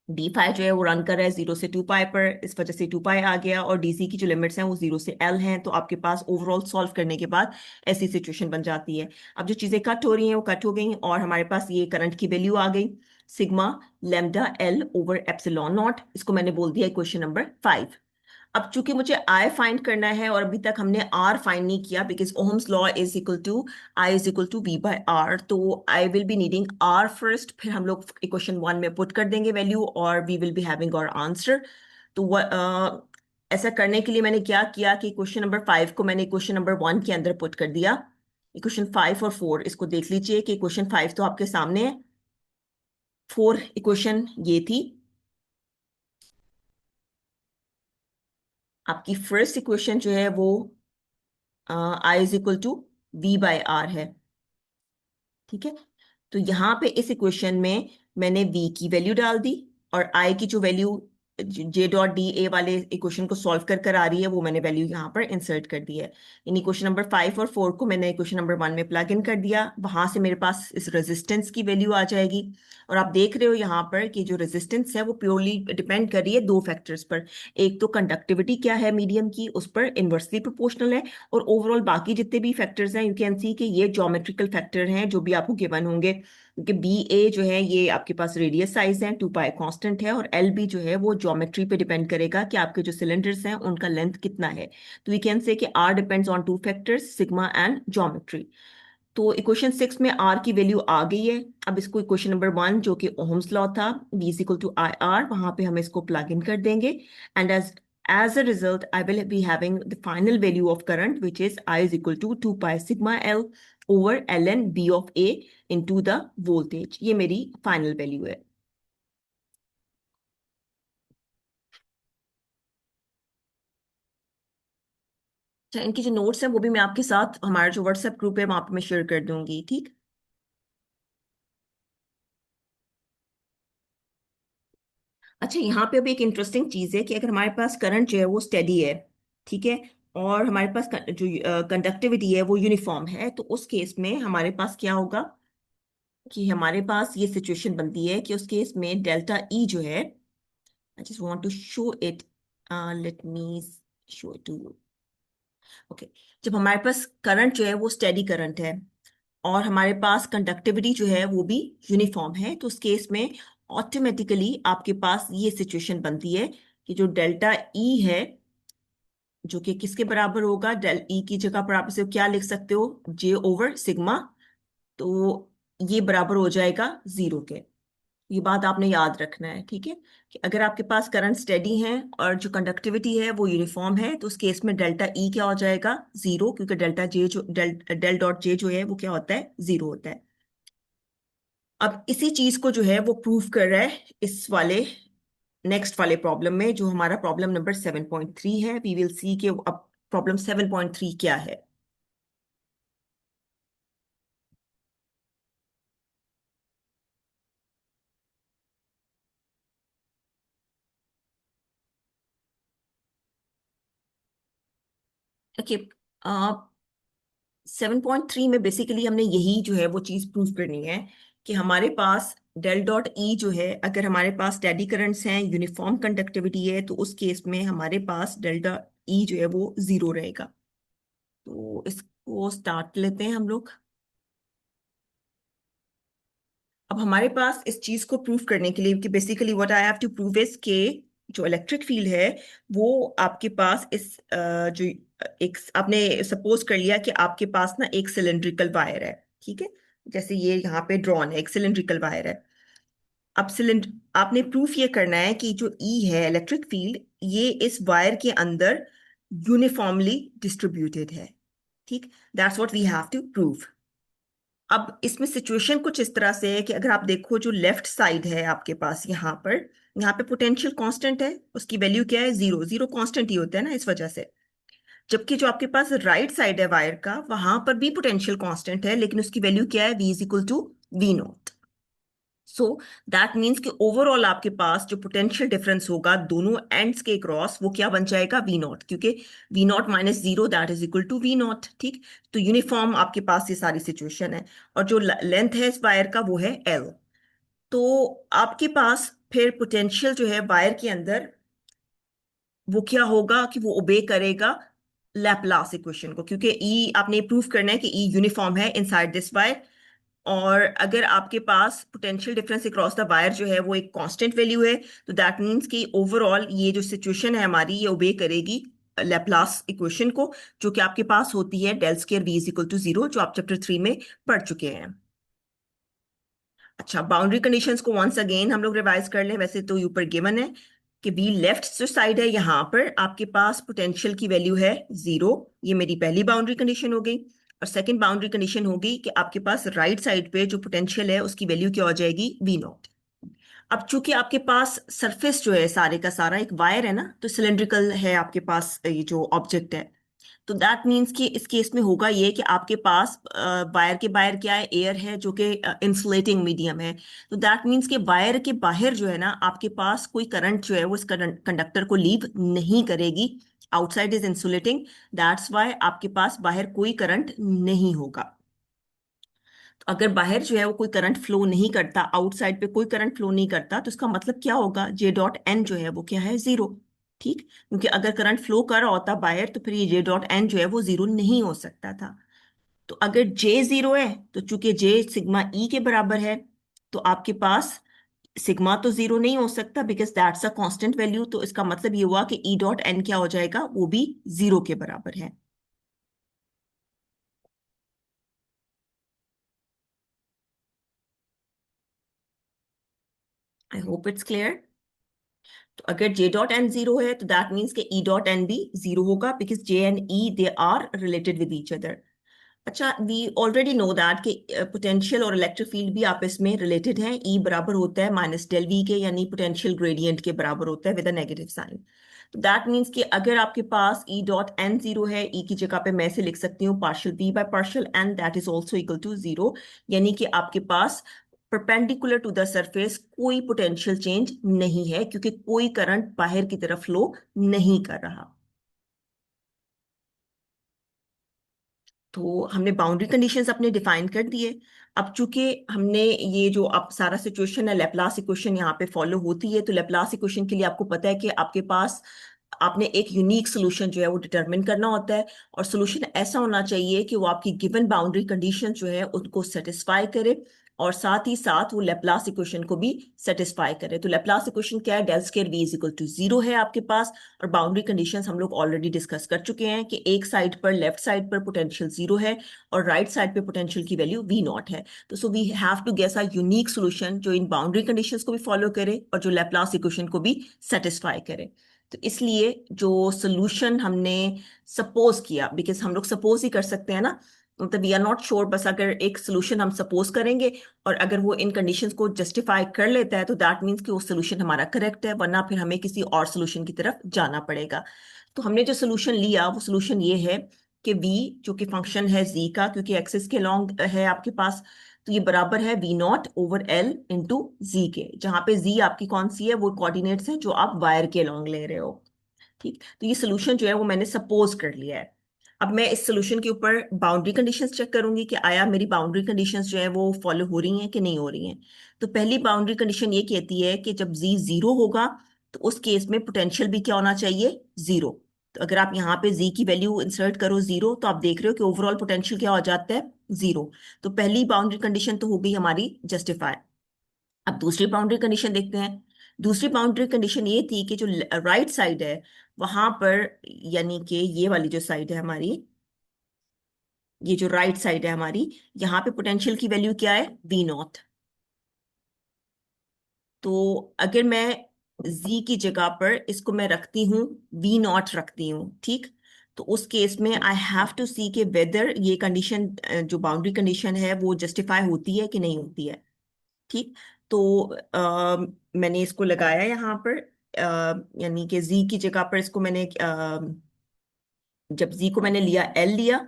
डी फाई जो है वो रन कर रहा है 0 से 2 पाई पर, इस वजह से 2 पाई आ गया, और डीसी की जो लिमिट्स हैं वो 0 से L हैं। तो आपके पास ओवरऑल सॉल्व करने के बाद ऐसी सिचुएशन बन जाती है। अब जो चीज़ें कट हो रही हैं वो कट हो गई, और हमारे पास ये करंट की वैल्यू आ गई sigma lambda L over epsilon not. इसको मैंने बोल दिया क्वेश्चन नंबर 5। अब चूंकि मुझे आई फाइंड करना है और अभी तक हमने आर फाइंड नहीं किया, because Ohm's law is equal to I is equal to V by R, तो I will be needing R first, फिर हम लोग इक्वेशन 1 में पुट कर देंगे वैल्यू, और we will be having our answer. तो ऐसा करने के लिए मैंने क्या किया कि क्वेश्चन नंबर 5 को मैंने क्वेश्चन नंबर 1 के अंदर पुट कर दिया। इक्वेशन 5 और 4 इसको देख लीजिए कि क्वेश्चन 5 तो आपके सामने है, 4 इक्वेशन ये थी। आपकी फर्स्ट इक्वेशन जो है वो I is equal to V by R है, ठीक है। तो यहाँ पे इस इक्वेशन में मैंने v की वैल्यू डाल दी, और i की जो वैल्यू जे डॉट डी ए वाले इक्वेशन को सॉल्व कर कर आ रही है वो मैंने वैल्यू यहाँ पर इंसर्ट कर दी है। यानी क्वेश्चन नंबर 5 और 4 को मैंने क्वेश्चन नंबर 1 में प्लग इन कर दिया, वहां से मेरे पास इस रेजिस्टेंस की वैल्यू आ जाएगी। और आप देख रहे हो यहाँ पर कि जो रेजिस्टेंस है वो प्योरली डिपेंड कर रही है दो फैक्टर्स पर। एक तो कंडक्टिविटी क्या है मीडियम की, उस पर इन्वर्सली प्रोपोर्शनल है, और ओवरऑल बाकी जितने भी फैक्टर्स हैं यू कैन सी कि ये ज्योमेट्रिकल फैक्टर हैं जो भी आपको गिवन होंगे, क्योंकि बी ए जो है ये आपके पास रेडियस साइज है, 2 पाई कांस्टेंट है, और एल बी जो है वो ज्योमेट्री पे डिपेंड करेगा कि आपके जो सिलेंडर्स हैं उनका लेंथ कितना है। तो वी कैन से कि R depends on two factors sigma and geometry. तो इक्वेशन 6 में आर की वैल्यू आ गई है। अब इसको इक्वेशन नंबर 1 जो कि ओहम्स लॉ था, v is equal to I R, वहां पे हम इसको प्लग इन कर देंगे, and as a result I will be having the final value of current which is I is equal to 2 pi sigma L over ln b of A into the voltage। ये मेरी final value है। अच्छा, इनकी जो notes हैं वो भी मैं आपके साथ हमारा जो व्हाट्सएप ग्रुप है वहां पे मैं शेयर कर दूंगी, ठीक। अच्छा, यहाँ पे अभी एक इंटरेस्टिंग चीज है कि अगर हमारे पास करंट जो है वो स्टेडी है, ठीक है, और हमारे पास जो कंडक्टिविटी है वो यूनिफॉर्म है, तो उस केस में हमारे पास क्या होगा कि हमारे पास ये सिचुएशन बनती है कि उस केस में डेल्टा ई जो है, I just want to show it, let me show it to you. Okay, जब हमारे पास करंट जो है वो स्टेडी करंट है, और हमारे पास कंडक्टिविटी जो है वो भी यूनिफॉर्म है, तो उस केस में ऑटोमेटिकली आपके पास ये सिचुएशन बनती है कि जो डेल्टा ई है जो कि किसके बराबर होगा, डेल ई की जगह पर आप इसे क्या लिख सकते हो, जे ओवर सिग्मा। तो ये बराबर हो जाएगा जीरो के। ये बात आपने याद रखना है, ठीक है, कि अगर आपके पास करंट स्टेडी है और जो कंडक्टिविटी है वो यूनिफॉर्म है, तो उस केस में डेल्टा ई क्या हो जाएगा, जीरो, क्योंकि डेल्टा जे जो डेल डॉट जे जो है वो क्या होता है, जीरो होता है। अब इसी चीज को जो है वो प्रूव कर रहा है इस वाले नेक्स्ट वाले प्रॉब्लम में, जो हमारा प्रॉब्लम नंबर 7.3 है। वी विल सी कि अब प्रॉब्लम 7.3 क्या है। ओके, 7.3 में बेसिकली हमने यही जो है वो चीज प्रूव करनी है कि हमारे पास डेल डॉट ई जो है, अगर हमारे पास स्टेडी करंट्स हैं, यूनिफॉर्म कंडक्टिविटी है, तो उस केस में हमारे पास डेल्टा ई जो है वो जीरो रहेगा। तो इसको स्टार्ट लेते हैं हम लोग। अब हमारे पास इस चीज को प्रूव करने के लिए कि basically what I have to prove is के जो इलेक्ट्रिक फील्ड है वो आपके पास इस जो एक आपने सपोज कर लिया कि आपके पास ना एक सिलेंड्रिकल वायर है, ठीक है, जैसे ये यहाँ पे ड्रॉन है, एक सिलेंड्रिकल वायर है। अब सिलेंडर आपने प्रूफ ये करना है कि जो ई है इलेक्ट्रिक फील्ड, ये इस वायर के अंदर यूनिफॉर्मली डिस्ट्रीब्यूटेड है, ठीक। That's what we have to prove. अब इसमें सिचुएशन कुछ इस तरह से है कि अगर आप देखो जो लेफ्ट साइड है आपके पास यहाँ पे पोटेंशियल कांस्टेंट है, उसकी वैल्यू क्या है, जीरो। जीरो कांस्टेंट ही होता है ना इस वजह से। जबकि जो आपके पास राइट साइड है वायर का, वहां पर भी पोटेंशियल कांस्टेंट है, लेकिन उसकी वैल्यू क्या है, V is equal to V naught. So that means कि ओवरऑल आपके पास जो पोटेंशियल डिफरेंस होगा दोनों एंड्स के क्रॉस, वो क्या बन जाएगा, वी नॉट, क्योंकि V naught minus zero that is equal to V naught, ठीक। तो यूनिफॉर्म आपके पास ये सारी सिचुएशन है। और जो लेंथ है इस वायर का वो है एल। तो आपके पास फिर पोटेंशियल जो है वायर के अंदर, वो क्या होगा कि वो ओबे करेगा लैपलास इक्वेशन को, क्योंकि ई आपने प्रूव करना है कि ई यूनिफॉर्म है इनसाइड दिस वायर। और अगर आपके पास potential difference across the wire जो है वो एक कांस्टेंट वैल्यू है, तो दैट मीन्स कि ओवरऑल ये जो सिचुएशन है हमारी, ये ओबे करेगी लैपलास इक्वेशन को, जो कि आपके पास होती है del square V is equal to zero, जो आप चैप्टर 3 में पढ़ चुके हैं। अच्छा, बाउंड्री कंडीशंस को वंस अगेन हम लोग रिवाइज कर लें। वैसे तो ऊपर गिवन है कि बी लेफ्ट जो साइड है यहाँ पर आपके पास पोटेंशियल की वैल्यू है जीरो। ये मेरी पहली बाउंड्री कंडीशन हो गई। और सेकंड बाउंड्री कंडीशन होगी कि आपके पास राइट साइड पे जो पोटेंशियल है उसकी वैल्यू क्या हो जाएगी, वी नॉट। अब चूंकि आपके पास सरफेस जो है सारे का सारा एक वायर है ना, तो सिलेंड्रिकल है आपके पास ये जो ऑब्जेक्ट है, तो दैट मीन्स कि इस केस में होगा ये कि आपके पास वायर के बाहर क्या है, एयर है, जो कि इंसुलेटिंग मीडियम है। तो दैट मीन्स कि वायर के बाहर जो है ना आपके पास कोई करंट जो है वो इस कंडक्टर को लीव नहीं करेगी। Outside is insulating, that's why आपके पास बाहर कोई करंट नहीं होगा। तो अगर बाहर जो है वो कोई करंट फ्लो नहीं करता, आउटसाइड पे कोई करंट फ्लो नहीं करता, तो इसका मतलब क्या होगा, जे डॉट एन जो है वो क्या है, जीरो, ठीक। क्योंकि अगर करंट फ्लो कर रहा होता बाहर, तो फिर ये जे डॉट एन जो है वो जीरो नहीं हो सकता था। तो अगर जे जीरो है, तो चूंकि जे सिग्मा ई के बराबर है, तो आपके पास सिग्मा तो जीरो नहीं हो सकता, because that's a constant value. तो इसका मतलब ये हुआ कि ई डॉट एन क्या हो जाएगा, वो भी जीरो के बराबर है। I hope it's clear. तो अगर जे डॉट एन जीरो है, तो दैट मीन्स कि ई डॉट एन भी जीरो होगा, because J and E they are related with each other. अच्छा, वी ऑलरेडी नो दैट कि पोटेंशियल और इलेक्ट्रिक फील्ड भी आपस में रिलेटेड हैं। ई बराबर होता है माइनस डेल वी के, यानी पोटेंशियल ग्रेडियंट के बराबर होता है विद अ नेगेटिव साइन। तो दैट मीन्स कि अगर आपके पास ई डॉट एन जीरो है, ई की जगह पे मैं इसे लिख सकती हूँ partial V by partial n, that is also equal to zero. यानी कि आपके पास परपेंडिकुलर टू द सरफेस कोई पोटेंशियल चेंज नहीं है, क्योंकि कोई करंट बाहर की तरफ फ्लो नहीं कर रहा। तो हमने बाउंड्री कंडीशंस अपने डिफाइन कर दिए। अब चूंकि हमने ये जो अब सारा सिचुएशन है, लेप्लास इक्वेशन यहाँ पे फॉलो होती है, तो लेप्लास इक्वेशन के लिए आपको पता है कि आपके पास आपने एक यूनिक सोल्यूशन जो है वो डिटरमिन करना होता है। और सोल्यूशन ऐसा होना चाहिए कि वो आपकी गिवन बाउंड्री कंडीशन जो है उनको सेटिस्फाई करे। और साथ ही साथ वो लेप्लास इक्वेशन को भी सेटिस्फाई करे। तो लेप्लास इक्वेशन क्या है, del square v is equal to 0 है आपके पास। और बाउंड्री कंडीशंस हम लोग ऑलरेडी डिस्कस कर चुके हैं कि एक साइड पर, लेफ्ट साइड पर पोटेंशियल 0 है और राइट साइड पे पोटेंशियल की वैल्यू v नॉट है। तो so we have to guess a unique solution जो इन बाउंड्री कंडीशंस को भी फॉलो करे और जो लेप्लास इक्वेशन को भी सेटिस्फाई करे। तो इसलिए जो सोल्यूशन हमने सपोज किया, बिकॉज हम लोग सपोज ही कर सकते हैं ना, मतलब वी आर नॉट श्योर, बस अगर एक सोल्यूशन हम सपोज करेंगे और अगर वो इन कंडीशंस को जस्टिफाई कर लेता है तो दैट मीन्स कि वो सोल्यूशन हमारा करेक्ट है, वरना फिर हमें किसी और सोल्यूशन की तरफ जाना पड़ेगा। तो हमने जो सोल्यूशन लिया वो सोल्यूशन ये है कि v जो कि फंक्शन है z का, क्योंकि एक्सिस के लॉन्ग है आपके पास, तो ये बराबर है v not over l into z के, जहां पे z आपकी कौन सी है, वो कोऑर्डिनेट्स है जो आप वायर के लॉन्ग ले रहे हो। ठीक, तो ये सोल्यूशन जो है वो मैंने सपोज कर लिया है। अब मैं इस सोल्यूशन के ऊपर बाउंड्री कंडीशंस चेक करूंगी कि आया मेरी बाउंड्री कंडीशंस जो है वो फॉलो हो रही हैं कि नहीं हो रही हैं। तो पहली बाउंड्री कंडीशन ये कहती है कि जब z 0 होगा तो उस केस में पोटेंशियल भी क्या होना चाहिए, 0। तो अगर आप यहाँ पे z की वैल्यू इंसर्ट करो 0, तो आप देख रहे हो कि ओवरऑल पोटेंशियल क्या हो जाता है, 0। तो पहली बाउंड्री कंडीशन तो हो गई हमारी जस्टिफाई। अब दूसरी बाउंड्री कंडीशन देखते हैं। दूसरी बाउंड्री कंडीशन ये थी कि जो राइट साइड है वहां पर, यानी कि ये वाली जो साइड है हमारी, ये जो राइट साइड है हमारी, यहाँ पे पोटेंशियल की वैल्यू क्या है, वी नॉट। तो अगर मैं z की जगह पर इसको मैं रखती हूँ, वी नॉट रखती हूँ, ठीक, तो उस केस में आई हैव टू सी के वेदर ये कंडीशन, जो बाउंड्री कंडीशन है वो जस्टिफाई होती है कि नहीं होती है। ठीक, तो मैंने इसको लगाया यहाँ पर, यानी कि z की जगह पर इसको मैंने, जब z को मैंने लिया, l लिया,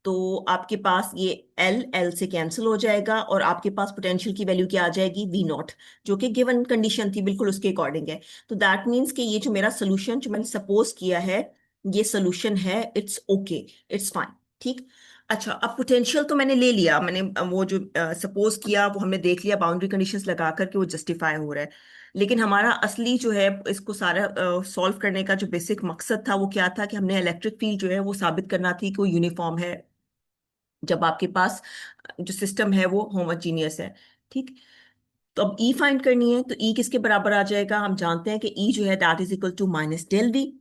तो आपके पास ये l l से कैंसिल हो जाएगा और आपके पास पोटेंशियल की वैल्यू क्या आ जाएगी, v नॉट, जो कि गिवन कंडीशन थी, बिल्कुल उसके अकॉर्डिंग है। तो दैट मीन्स कि ये जो मेरा सोल्यूशन जो मैंने सपोज किया है, ये सोल्यूशन है, इट्स ओके, इट्स फाइन। ठीक, अच्छा, अब पोटेंशियल तो मैंने ले लिया, मैंने वो जो सपोज किया वो हमने देख लिया बाउंड्री कंडीशंस लगा करके वो जस्टिफाई हो रहा है। लेकिन हमारा असली जो है इसको सारा सॉल्व करने का जो बेसिक मकसद था वो क्या था, कि हमने इलेक्ट्रिक फील्ड जो है वो साबित करना थी कि वो यूनिफॉर्म है जब आपके पास जो सिस्टम है वो होमोजीनियस है। ठीक, तो अब ई फाइंड करनी है, तो ई किसके बराबर आ जाएगा, हम जानते हैं कि ई जो है that is equal to minus del V.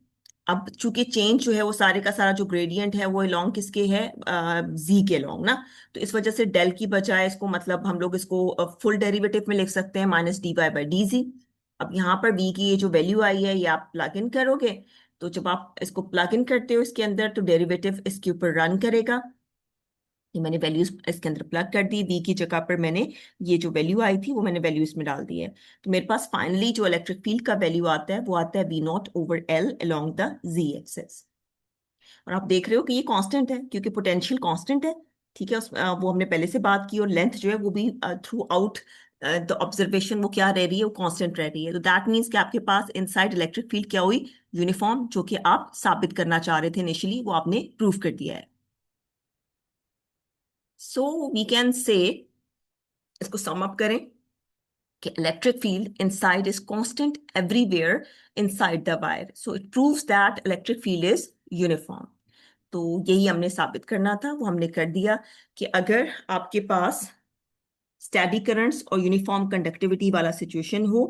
अब चूंकि चेंज जो है वो सारे का सारा जो ग्रेडियंट है वो लॉन्ग किसके है, जी के लॉन्ग ना, तो इस वजह से डेल की बजाय इसको, मतलब हम लोग इसको फुल डेरिवेटिव में लिख सकते हैं, minus d y by d z. अब यहाँ पर वी की ये जो वैल्यू आई है ये आप प्लग इन करोगे, तो जब आप इसको प्लग इन करते हो इसके अंदर तो डेरिवेटिव इसके ऊपर रन करेगा। ये मैंने वैल्यूज इसके अंदर प्लग कर दी, वी की जगह पर मैंने ये जो वैल्यू आई थी वो मैंने वैल्यू इसमें डाल दी है। तो मेरे पास फाइनली जो इलेक्ट्रिक फील्ड का वैल्यू आता है वो आता है V naught over L along the z axis. और आप देख रहे हो कि ये कांस्टेंट है क्योंकि पोटेंशियल कांस्टेंट है। ठीक है, वो हमने पहले से बात की, और लेंथ जो है वो भी थ्रू आउट द ऑब्जर्वेशन वो क्या रह रही है, वो कांस्टेंट रह रही है। तो दैट मीन्स कि आपके पास इनसाइड इलेक्ट्रिक फील्ड क्या हुई, यूनिफॉर्म, जो कि आप साबित करना चाह रहे थे इनिशियली, वो आपने प्रूव कर दिया है। सो वी कैन से, इसको सम अप करें कि electric field inside is constant everywhere inside the wire, so it proves that electric field is uniform. तो यही हमने साबित करना था, वो हमने कर दिया कि अगर आपके पास स्टैडी करंट्स और यूनिफॉर्म कंडक्टिविटी वाला सिचुएशन हो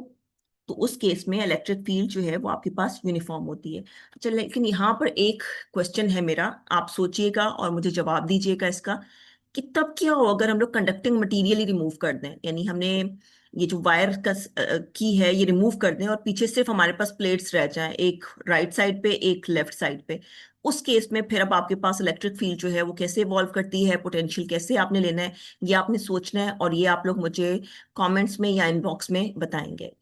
तो उस केस में इलेक्ट्रिक फील्ड जो है वो आपके पास यूनिफॉर्म होती है। चल, लेकिन यहाँ पर एक क्वेश्चन है मेरा, आप सोचिएगा और मुझे जवाब दीजिएगा इसका, कि तब क्या हो अगर हम लोग कंडक्टिंग मटेरियल ही रिमूव कर दें, यानी हमने ये जो वायर का की है ये रिमूव कर दें और पीछे सिर्फ हमारे पास प्लेट्स रह जाएं, एक राइट साइड पे एक लेफ्ट साइड पे। उस केस में फिर अब आपके पास इलेक्ट्रिक फील्ड जो है वो कैसे इवॉल्व करती है, पोटेंशियल कैसे आपने लेना है, ये आपने सोचना है, और ये आप लोग मुझे कमेंट्स में या इनबॉक्स में बताएंगे।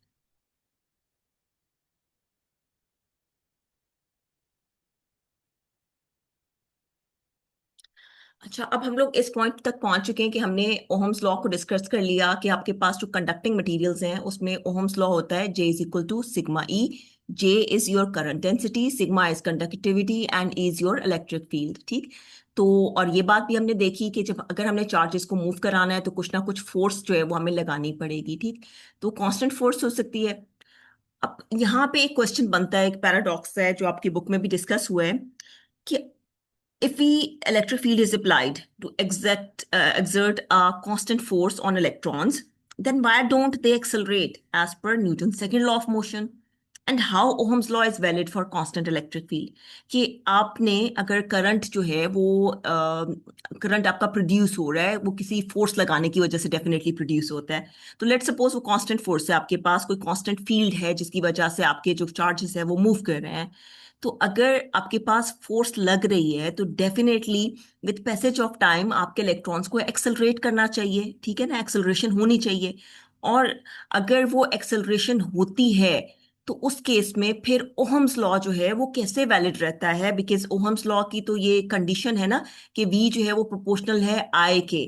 अच्छा, अब हम लोग इस पॉइंट तक पहुंच चुके हैं कि हमने ओहम्स लॉ को डिस्कस कर लिया कि आपके पास जो कंडक्टिंग मटेरियल्स हैं उसमें ओहम्स लॉ होता है J is equal to sigma E. J is your current density, sigma is conductivity and E is your electric field. ठीक, तो और ये बात भी हमने देखी कि जब अगर हमने चार्जेस को मूव कराना है तो कुछ ना कुछ फोर्स जो है वो हमें लगानी पड़ेगी। ठीक, तो कांस्टेंट फोर्स हो सकती है। अब यहाँ पे एक क्वेश्चन बनता है, एक पैराडॉक्स है जो आपकी बुक में भी डिस्कस हुआ है, कि if the electric field is applied to exert a constant force on electrons, then why don't they accelerate as per Newton's second law of motion? And how Ohm's law is valid for constant electric field? कि आपने अगर current जो है वो current आपका produce हो रहा है, वो किसी फोर्स लगाने की वजह से डेफिनेटली प्रोड्यूस होता है। तो लेट्स सपोज वो कांस्टेंट फोर्स है, आपके पास कोई कांस्टेंट फील्ड है जिसकी वजह से आपके जो चार्जेस है वो मूव कर रहे हैं। तो अगर आपके पास फोर्स लग रही है तो definitely with passage of time आपके इलेक्ट्रॉन्स को एक्सेलरेट करना चाहिए, ठीक है ना, एक्सेलरेशन होनी चाहिए। और अगर वो एक्सेलरेशन होती है तो उस केस में फिर ओहम्स लॉ जो है वो कैसे वैलिड रहता है? बिकॉज ओहम्स लॉ की तो ये कंडीशन है ना कि वी जो है वो प्रोपोर्शनल है आई के।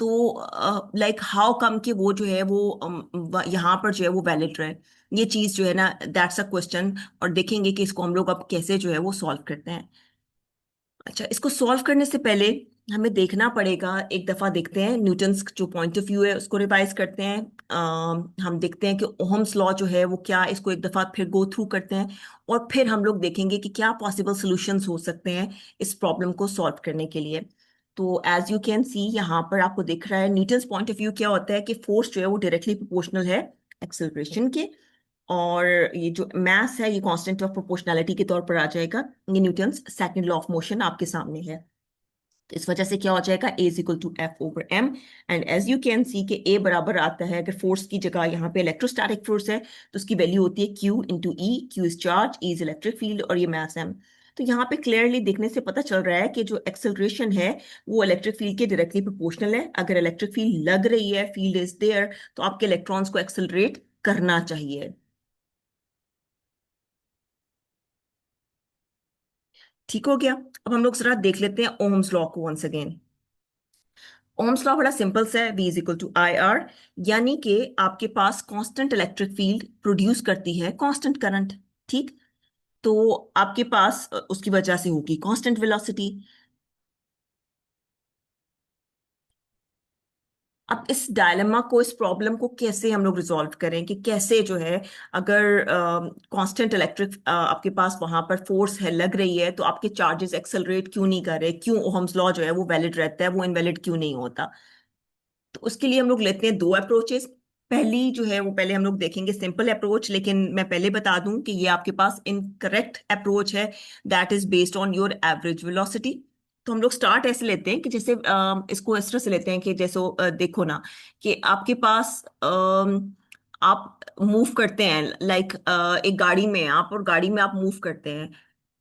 तो लाइक हाउ कम कि वो जो है वो यहाँ पर जो है वो वैलिड रहे, ये चीज जो है ना, दैट्स अ क्वेश्चन। और देखेंगे कि इसको हम लोग अब कैसे जो है वो सॉल्व करते हैं। अच्छा, इसको सॉल्व करने से पहले हमें देखना पड़ेगा, एक दफा देखते हैं न्यूटन्स जो पॉइंट ऑफ व्यू है उसको रिवाइज करते हैं। हम देखते हैं कि ओहम्स लॉ जो है वो क्या, इसको एक दफा फिर गो थ्रू करते हैं। और फिर हम लोग देखेंगे कि क्या पॉसिबल सॉल्यूशंस हो सकते हैं इस प्रॉब्लम को सॉल्व करने के लिए। तो एज यू कैन सी यहाँ पर आपको दिख रहा है न्यूटन्स पॉइंट ऑफ व्यू क्या होता है कि फोर्स जो है वो डायरेक्टली प्रोपोर्शनल है एक्सेलरेशन के। और ये जो मास है ये कांस्टेंट ऑफ प्रोपोर्शनैलिटी के तौर पर आ जाएगा। ये Newton's second law of motion आपके सामने है। तो इस वजह से क्या हो जाएगा, A is equal to F over M. And as you can see के ए बराबर आता है, अगर फोर्स की जगह यहाँ पे इलेक्ट्रोस्टैटिक फोर्स है तो उसकी वैल्यू होती है Q into E. Q is charge, E is electric field और ये मास एम। तो यहाँ पे क्लियरली देखने से पता चल रहा है कि जो एक्सेलरेशन है वो इलेक्ट्रिक फील्ड के डायरेक्टली प्रोपोर्शनल है। अगर इलेक्ट्रिक फील्ड लग रही है, फील्ड इज देयर, तो आपके इलेक्ट्रॉन्स को एक्सेलरेट करना चाहिए। ठीक हो गया। अब हम लोग जरा देख लेते हैं ओम्स लॉ को वंस अगेन। ओम्स लॉ बड़ा सिंपल सा है, V is equal to I R. यानी कि आपके पास कांस्टेंट इलेक्ट्रिक फील्ड प्रोड्यूस करती है कांस्टेंट करंट, ठीक। तो आपके पास उसकी वजह से होगी कांस्टेंट वेलोसिटी। अब इस डायलेमा को, इस प्रॉब्लम को कैसे हम लोग रिजॉल्व करें कि कैसे जो है, अगर कांस्टेंट इलेक्ट्रिक आपके पास वहां पर फोर्स है लग रही है तो आपके चार्जेस एक्सेलरेट क्यों नहीं कर रहे, क्यों ओहम्स लॉ जो है वो वैलिड रहता है, वो इनवैलिड क्यों नहीं होता? तो उसके लिए हम लोग लेते हैं दो अप्रोचेस। पहली जो है वो पहले हम लोग देखेंगे सिंपल अप्रोच, लेकिन मैं पहले बता दूं कि ये आपके पास इनकरेक्ट अप्रोच है, that is based on your average velocity. तो हम लोग स्टार्ट ऐसे लेते हैं कि जैसे इसको इस तरह से लेते हैं कि जैसे देखो ना कि आपके पास आप मूव करते हैं, लाइक एक गाड़ी में हैं आप, और गाड़ी में आप मूव करते हैं।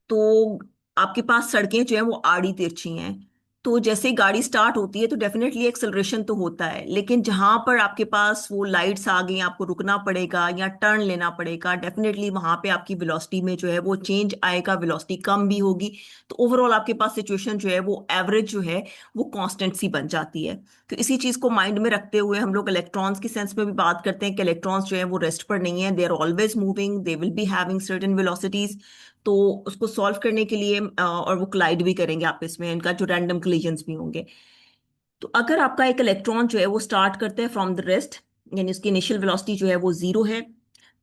तो आपके पास सड़कें जो है वो आड़ी तिरछी हैं। तो जैसे ही गाड़ी स्टार्ट होती है तो डेफिनेटली एक्सेलरेशन तो होता है, लेकिन जहां पर आपके पास वो लाइट्स आ गई, आपको रुकना पड़ेगा या टर्न लेना पड़ेगा, डेफिनेटली वहां पे आपकी वेलोसिटी में जो है वो चेंज आएगा, वेलोसिटी कम भी होगी। तो ओवरऑल आपके पास सिचुएशन जो है वो एवरेज जो है वो कांस्टेंट सी बन जाती है। तो इसी चीज को माइंड में रखते हुए हम लोग इलेक्ट्रॉन्स की सेंस में भी बात करते हैं कि इलेक्ट्रॉन्स जो है वो रेस्ट पर नहीं है, they are always moving, they will be having certain velocities. तो उसको सॉल्व करने के लिए और वो क्लाइड भी करेंगे आपस में, इनका जो रैंडम कोलिजन्स भी होंगे। तो अगर आपका एक इलेक्ट्रॉन जो है वो स्टार्ट करता है फ्रॉम द रेस्ट, यानी उसकी इनिशियल वेलोसिटी जो है वो जीरो है,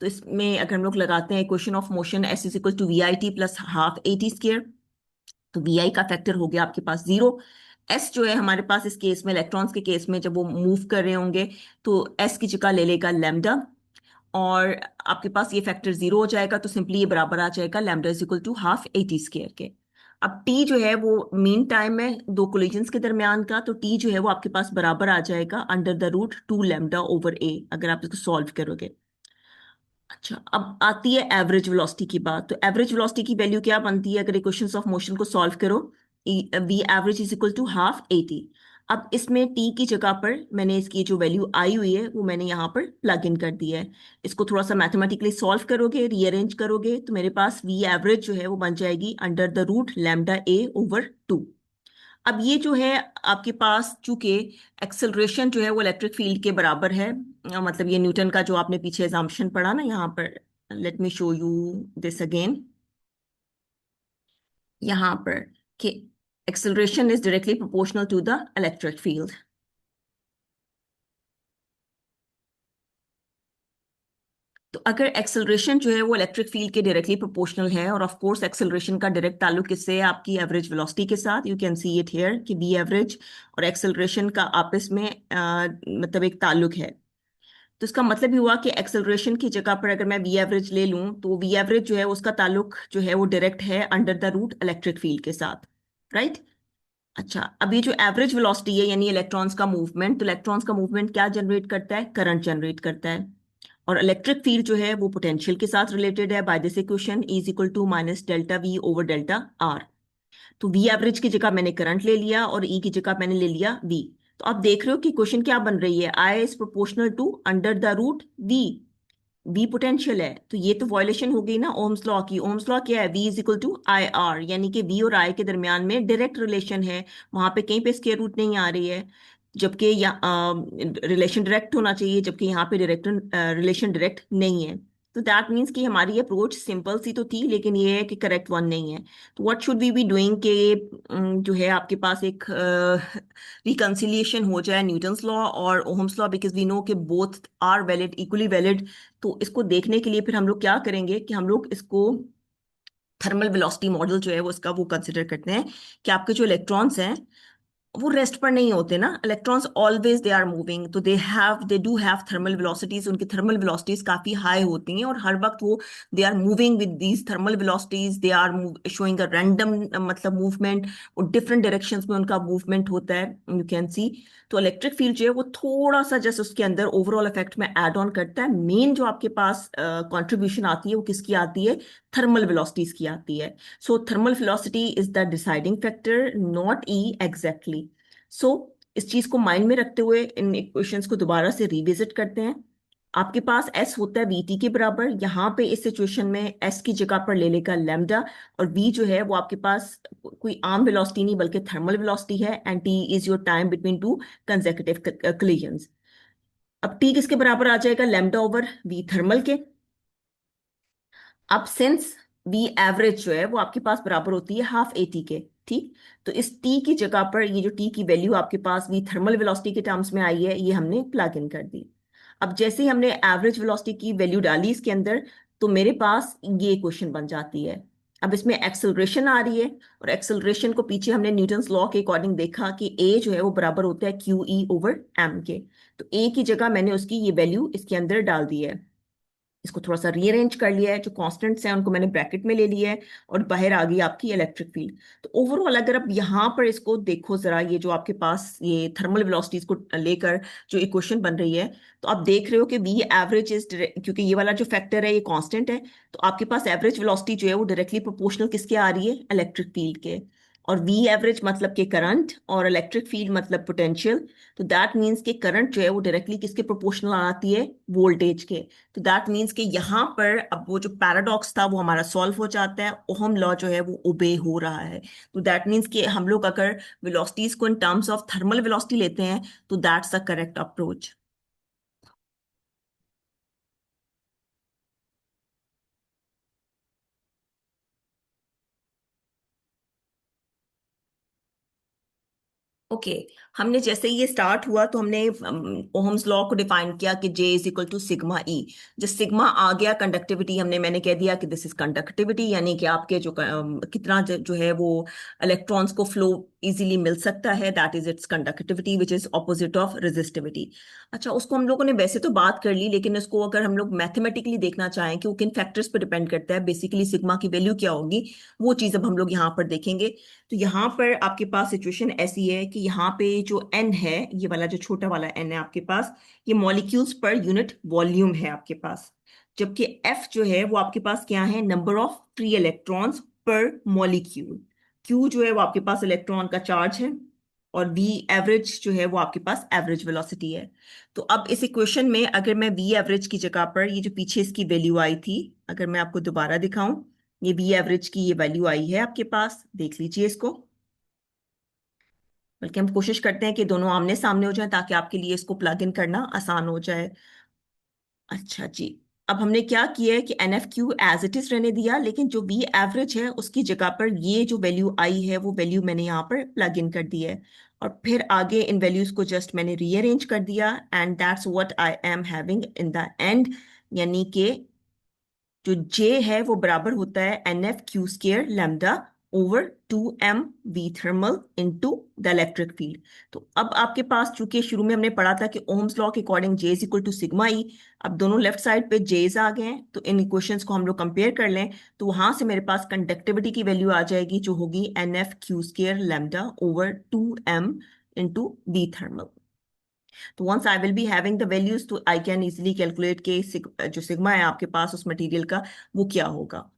तो इसमें अगर हम लोग लगाते हैं equation of motion s is equal to v i t plus half a t square, तो वी आई का फैक्टर हो गया आपके पास जीरो। एस जो है हमारे पास इस केस में, इलेक्ट्रॉन्स के केस में, जब वो मूव कर रहे होंगे तो एस की जगह ले लेगा लैम्डा। और आपके पास ये फैक्टर जीरो हो जाएगा, तो सिंपली ये बराबर आ जाएगा lambda is equal to half a t square के। अब टी जो है वो मीन टाइम है दो कोलिजन्स के दरमियान का, तो टी जो है वो आपके पास बराबर आ जाएगा under the root two lambda over A, अगर आप इसको सॉल्व करोगे। अच्छा, अब आती है एवरेज वेलोसिटी की बात। तो एवरेज वेलोसिटी की वैल्यू क्या बनती है अगर इक्वेशंस ऑफ मोशन को सॉल्व करो? V average is equal to half a t. अब इसमें टी की जगह पर मैंने इसकी जो वैल्यू आई हुई है वो मैंने यहाँ पर प्लग इन कर दी है। इसको थोड़ा सा मैथमेटिकली सॉल्व करोगे, रीअरेंज करोगे, तो मेरे पास वी एवरेज जो है वो बन जाएगी under the root lambda a over two. अब ये जो है आपके पास, चूंकि एक्सेलरेशन जो है वो इलेक्ट्रिक फील्ड के बराबर है, मतलब ये न्यूटन का जो आपने पीछे एजम्पशन पढ़ा ना यहाँ पर, let me show you this again, यहाँ पर कि acceleration is directly proportional to the electric field. तो अगर एक्सेलरेशन जो है वो इलेक्ट्रिक फील्ड के डायरेक्टली प्रोपोर्शनल है, और ऑफ कोर्स एक्सेलरेशन का डायरेक्ट ताल्लुक किससे है? आपकी एवरेज वेलोसिटी के साथ। You can see it here कि वी एवरेज और एक्सेलरेशन का आपस में मतलब एक ताल्लुक है। तो इसका मतलब ये हुआ कि एक्सेलरेशन की जगह पर अगर मैं वी एवरेज ले लूं, तो वी एवरेज जो है उसका ताल्लुक जो है वो डायरेक्ट है under the root electric field के साथ, राइट? अच्छा, अब ये जो एवरेज वेलोसिटी है यानी इलेक्ट्रॉन्स का मूवमेंट, तो इलेक्ट्रॉन्स का मूवमेंट क्या जनरेट करता है? करंट जनरेट करता है। और इलेक्ट्रिक फील्ड जो है वो पोटेंशियल के साथ रिलेटेड है by this equation, is equal to minus delta V over delta R. तो वी एवरेज की जगह मैंने करंट ले लिया और ई की जगह मैंने ले लिया वी। तो आप देख रहे हो कि क्वेश्चन क्या बन रही है? I is proportional to under the root V. V potential है, तो ये तो वायलेशन हो गई ना ओम्स लॉ की। ओम्स लॉ क्या है? V is equal to I R, यानी कि वी और आई के दरमियान में डायरेक्ट रिलेशन है। वहां पे कहीं पे स्क्वायर रूट नहीं आ रही है, जबकि रिलेशन डायरेक्ट होना चाहिए, जबकि यहाँ पे डायरेक्ट रिलेशन डायरेक्ट नहीं है। तो दैट मीन्स कि हमारी अप्रोच सिंपल सी तो थी, लेकिन ये है कि करेक्ट वन नहीं है। तो what should we be doing के जो है आपके पास एक रिकंसिलिएशन हो जाए न्यूटन्स लॉ और Ohm's law, because we know कि both are valid, equally valid. तो इसको देखने के लिए फिर हम लोग क्या करेंगे कि हम लोग इसको थर्मल वेलोसिटी मॉडल जो है वो इसका वो कंसिडर करते हैं कि आपके जो इलेक्ट्रॉन्स हैं वो रेस्ट पर नहीं होते ना। Electrons always they are moving, तो they do have thermal velocities. उनकी थर्मल वेलोसिटीज काफी हाई होती हैं और हर वक्त वो they are moving with these thermal velocities. They are showing a random मतलब मूवमेंट, और डिफरेंट डायरेक्शंस में उनका मूवमेंट होता है, यू कैन सी। तो इलेक्ट्रिक फील्ड जो है वो थोड़ा सा जस्ट उसके अंदर ओवरऑल इफेक्ट में एड ऑन करता है। मेन जो आपके पास कंट्रीब्यूशन आती है वो किसकी आती है? थर्मल वेलोसिटीज की आती है। So thermal velocity is the deciding factor, not E exactly. So इस चीज को माइंड में रखते हुए इन इक्वेशंस को दोबारा से रिविजिट करते हैं। आपके पास एस होता है वीटी के बराबर। यहाँ पे इस सिचुएशन में एस की जगह पर ले लेगा लैम्डा, और वी जो है वो आपके पास कोई आम वेलोसिटी नहीं बल्कि थर्मल वेलोसिटी है, and T is your time between two consecutive collisions. अब टी किसके बराबर आ जाएगा? लैम्डा ओवर वी थर्मल के। अब सिंस वी एवरेज जो है वो आपके पास बराबर होती है हाफ ए टी के, ठीक? तो इस टी की जगह पर ये जो टी की वैल्यू आपके पास वी थर्मल वेलोसिटी के टर्म्स में आई है, ये हमने प्लग इन कर दी। अब जैसे ही हमने एवरेज वेलोसिटी की वैल्यू डाली इसके अंदर, तो मेरे पास ये क्वेश्चन बन जाती है। अब इसमें एक्सेलरेशन आ रही है, और एक्सेलरेशन को पीछे हमने न्यूटन्स लॉ के अकॉर्डिंग देखा कि ए जो है वो बराबर होता है क्यू ई ओवर एम के। तो ए की जगह मैंने उसकी ये वैल्यू इसके अंदर डाल दी है। इसको थोड़ा सा रीअरेंज कर लिया है, जो कॉन्स्टेंट्स हैं उनको मैंने ब्रैकेट में ले लिया है, और बाहर आ गई आपकी इलेक्ट्रिक फील्ड। तो ओवरऑल अगर आप यहाँ पर इसको देखो जरा, ये जो आपके पास ये थर्मल वेलोसिटीज को लेकर जो इक्वेशन बन रही है, तो आप देख रहे हो कि वी एवरेज इज, क्योंकि ये वाला जो फैक्टर है ये कांस्टेंट है, तो आपके पास एवरेज वेलोसिटी जो है वो डायरेक्टली प्रोपोर्शनल किसके आ रही है? इलेक्ट्रिक फील्ड के। और वी एवरेज मतलब कि करंट, और इलेक्ट्रिक फील्ड मतलब पोटेंशियल। तो दैट मीन्स कि करंट जो है वो डायरेक्टली किसके प्रोपोर्शनल आती है? वोल्टेज के। तो दैट मीन्स कि यहाँ पर अब वो जो पैराडॉक्स था वो हमारा सॉल्व हो जाता है, ओहम लॉ जो है वो ओबे हो रहा है। तो दैट मीन्स कि हम लोग अगर वेलोसिटीज को in terms of thermal velocity लेते हैं, तो that's the correct approach. Okay, हमने जैसे ही ये स्टार्ट हुआ तो हमने ओहम्स लॉ को डिफाइन किया कि J is equal to sigma E. जब सिग्मा आ गया कंडक्टिविटी, मैंने कह दिया कि दिस इज कंडक्टिविटी, यानी कि आपके जो कितना जो है वो इलेक्ट्रॉन्स को फ्लो इजीली मिल सकता है, that is it's conductivity which is opposite of resistivity. अच्छा, उसको हम लोगों ने वैसे तो बात कर ली, लेकिन इसको अगर हम लोग मैथमेटिकली देखना चाहें कि वो किन फैक्टर्स पर डिपेंड करता है, बेसिकली सिग्मा की वैल्यू क्या होगी, वो चीज़ अब हम लोग यहाँ पर देखेंगे। तो यहाँ पर आपके पास सिचुएशन ऐसी है कि यहाँ पे जो एन है, ये वाला जो छोटा वाला एन है आपके पास, ये मॉलिक्यूल्स पर यूनिट वॉल्यूम है आपके पास। जबकि एफ जो है वो आपके पास क्या है? नंबर ऑफ फ्री इलेक्ट्रॉन्स पर मॉलिक्यूल। क्यू जो है वो आपके पास इलेक्ट्रॉन का चार्ज है, और वी एवरेज जो है वो आपके पास एवरेज वेलोसिटी है। तो अब इस इक्वेशन में अगर मैं वी एवरेज की जगह पर ये जो पीछे इसकी वैल्यू आई थी, अगर मैं आपको दोबारा दिखाऊं, ये वी एवरेज की ये वैल्यू आई है आपके पास, देख लीजिए इसको। बल्कि हम कोशिश करते हैं कि दोनों आमने सामने हो जाएं ताकि आपके लिए इसको प्लग इन करना आसान हो जाए। अच्छा जी, अब हमने क्या किया है कि n f q as it is रहने दिया, लेकिन जो वी एवरेज है उसकी जगह पर ये जो वैल्यू आई है वो वैल्यू मैंने यहाँ पर प्लग इन कर दी है, और फिर आगे इन वैल्यूज को जस्ट मैंने रीअरेंज कर दिया, and that's what I am having in the end. यानी कि जो जे है वो बराबर होता है NF Q² lambda over 2m V thermal into the electric field. तो अब आपके पास, चूंकि शुरू में हमने पढ़ा था कि ओम्स लॉ के according J is equal to sigma E, अब दोनों लेफ्ट साइड पे J's आ गए हैं, तो इन इक्वेशंस को हम लोग कंपेयर कर लें तो वहां से मेरे पास कंडक्टिविटी की वैल्यू आ जाएगी जो होगी NF Q² lambda over 2m into V thermal. तो once I will be having the values तो आई कैन इजिली कैलकुलेट के जो सिग्मा है आपके पास उस मटेरियल का वो क्या होगा।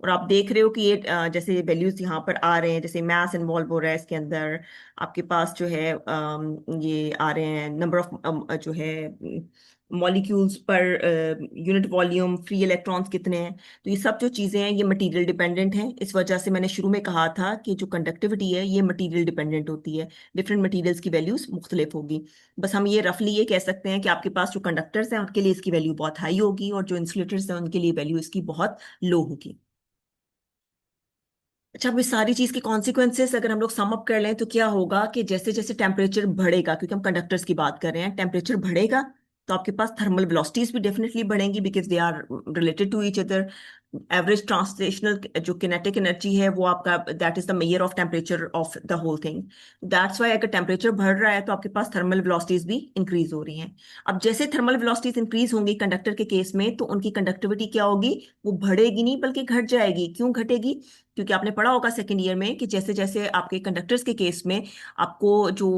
और आप देख रहे हो कि ये जैसे वैल्यूज यहाँ पर आ रहे हैं, जैसे मैथ इन्वॉल्व हो रहा है इसके अंदर, आपके पास जो है ये आ रहे हैं नंबर ऑफ जो है molecules per unit volume, free electrons कितने हैं। तो ये सब जो चीज़ें हैं ये मटेरियल डिपेंडेंट हैं। इस वजह से मैंने शुरू में कहा था कि जो कंडक्टिविटी है ये मटेरियल डिपेंडेंट होती है, डिफरेंट मटेरियल्स की वैल्यूज मुख्तलिफ होगी। बस हम ये रफली ये कह सकते हैं कि आपके पास जो कंडक्टर्स हैं उनके लिए इसकी वैल्यू बहुत हाई होगी और जो इंसुलेटर्स हैं उनके लिए वैल्यू इसकी बहुत लो होगी। अच्छा, अब इस सारी चीज के कॉन्सिक्वेंसेस अगर हम लोग सम अप कर लें तो क्या होगा कि जैसे जैसे टेम्परेचर बढ़ेगा, क्योंकि हम कंडक्टर्स की बात कर रहे हैं, टेम्परेचर बढ़ेगा तो आपके पास थर्मल वेलोसिटीज भी डेफिनेटली बढ़ेंगी because they are related to each other. Average translational जो किनेटिक एनर्जी है वो आपका, that is the measure of temperature of the whole thing. That's why अगर टेम्परेचर बढ़ रहा है तो आपके पास थर्मल वेलोसिटीज भी इंक्रीज हो रही हैं। अब जैसे थर्मल वेलोसिटीज इंक्रीज होंगी कंडक्टर के केस में तो उनकी कंडक्टिविटी क्या होगी, वो बढ़ेगी नहीं बल्कि घट जाएगी। क्यों घटेगी? क्योंकि आपने पढ़ा होगा सेकेंड ईयर में कि जैसे जैसे आपके कंडक्टर्स के केस में आपको जो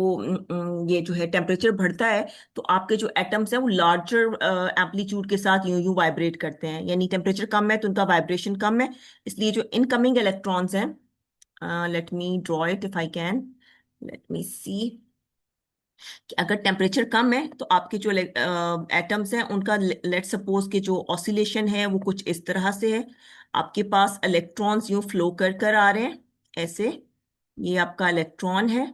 ये जो है टेम्परेचर बढ़ता है तो आपके जो एटम्स हैं वो लार्जर एम्पलीट्यूड के साथ यूं यूं वाइब्रेट करते हैं, यानी टेम्परेचर कम है तो उनका वाइब्रेशन कम है। इसलिए जो इनकमिंग इलेक्ट्रॉन्स हैं, let me draw it if I can, let me see, कि अगर टेम्परेचर कम है तो आपके जो एटम्स हैं उनका, लेट सपोज के जो ऑसिलेशन है वो कुछ इस तरह से है। आपके पास इलेक्ट्रॉन्स यूं फ्लो कर कर आ रहे हैं ऐसे, ये आपका इलेक्ट्रॉन है।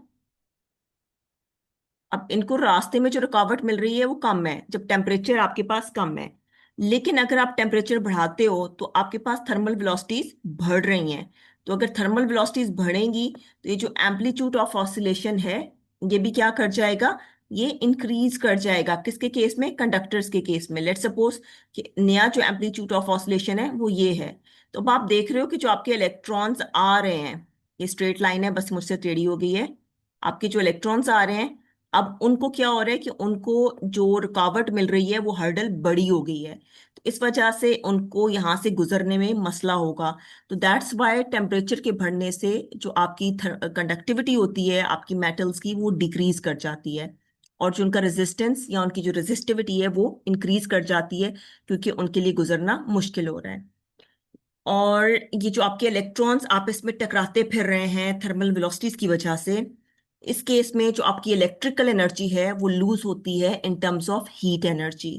अब इनको रास्ते में जो रुकावट मिल रही है वो कम है जब टेम्परेचर आपके पास कम है। लेकिन अगर आप टेम्परेचर बढ़ाते हो तो आपके पास थर्मल वेलोसिटीज बढ़ रही हैं। तो अगर थर्मल वेलोसिटीज बढ़ेंगी तो ये जो एम्पलीट्यूड ऑफ ऑसिलेशन है ये भी क्या कर जाएगा, ये इंक्रीज कर जाएगा। किसके केस में? कंडक्टर्स के केस में। लेट सपोज कि नया जो एम्पलीट्यूड ऑफ ऑसिलेशन है वो ये है। तो अब आप देख रहे हो कि जो आपके इलेक्ट्रॉन्स आ रहे हैं, ये स्ट्रेट लाइन है बस मुझसे टेढ़ी हो गई है, आपके जो इलेक्ट्रॉन्स आ रहे हैं अब उनको क्या हो रहा है कि उनको जो रुकावट मिल रही है वो हर्डल बड़ी हो गई है, तो इस वजह से उनको यहाँ से गुजरने में मसला होगा। तो दैट्स वाई टेम्परेचर के बढ़ने से जो आपकी कंडक्टिविटी होती है आपकी मेटल्स की वो डिक्रीज कर जाती है, और जो उनका रेजिस्टेंस या उनकी जो रेजिस्टिविटी है वो इंक्रीज कर जाती है, क्योंकि उनके लिए गुजरना मुश्किल हो रहा है। और ये जो आपके इलेक्ट्रॉन्स आपस में टकराते फिर रहे हैं थर्मल वेलोसिटीज की वजह से, इस केस में जो आपकी इलेक्ट्रिकल एनर्जी है वो लूज होती है in terms of heat energy.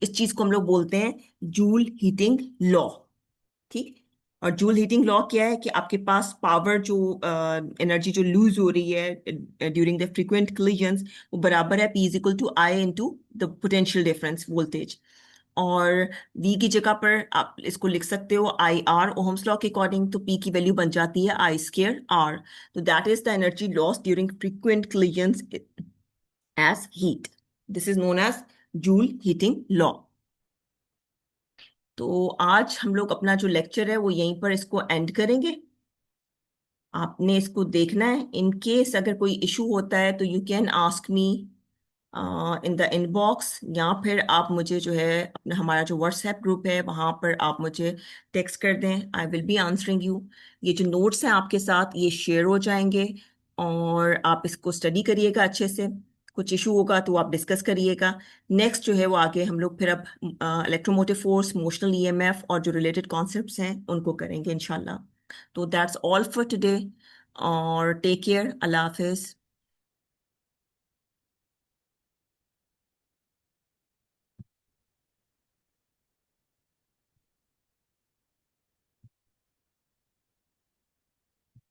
इस चीज को हम लोग बोलते हैं जूल हीटिंग लॉ। ठीक। और जूल हीटिंग लॉ क्या है कि आपके पास पावर जो एनर्जी जो लूज हो रही है ड्यूरिंग द फ्रीक्वेंट कोलिजन्स वो बराबर है P is equal to I into the potential difference voltage. और V की जगह पर आप इसको लिख सकते हो IR, ओहम्स लॉ के अकॉर्डिंग तो P की वैल्यू बन जाती है I²R। तो that is the energy loss during frequent collisions as heat. This is known as Joule heating law. तो आज हम लोग अपना जो लेक्चर है वो यहीं पर इसको एंड करेंगे। आपने इसको देखना है, इन केस अगर कोई इशू होता है तो you can ask me in the inbox, या फिर आप मुझे जो है अपना हमारा जो व्हाट्सएप ग्रुप है वहाँ पर आप मुझे टेक्स्ट कर दें, आई विल बी आंसरिंग यू। ये जो नोट्स हैं आपके साथ ये शेयर हो जाएंगे और आप इसको स्टडी करिएगा अच्छे से। कुछ इशू होगा तो आप डिस्कस करिएगा। नेक्स्ट जो है वो आगे हम लोग फिर अब इलेक्ट्रोमोटिव फोर्स, मोशनल ईएमएफ और जो रिलेटेड कॉन्सेप्ट्स हैं उनको करेंगे इंशाल्लाह। तो दैट्स ऑल फॉर टुडे, और टेक केयर, अल्लाह हाफिज।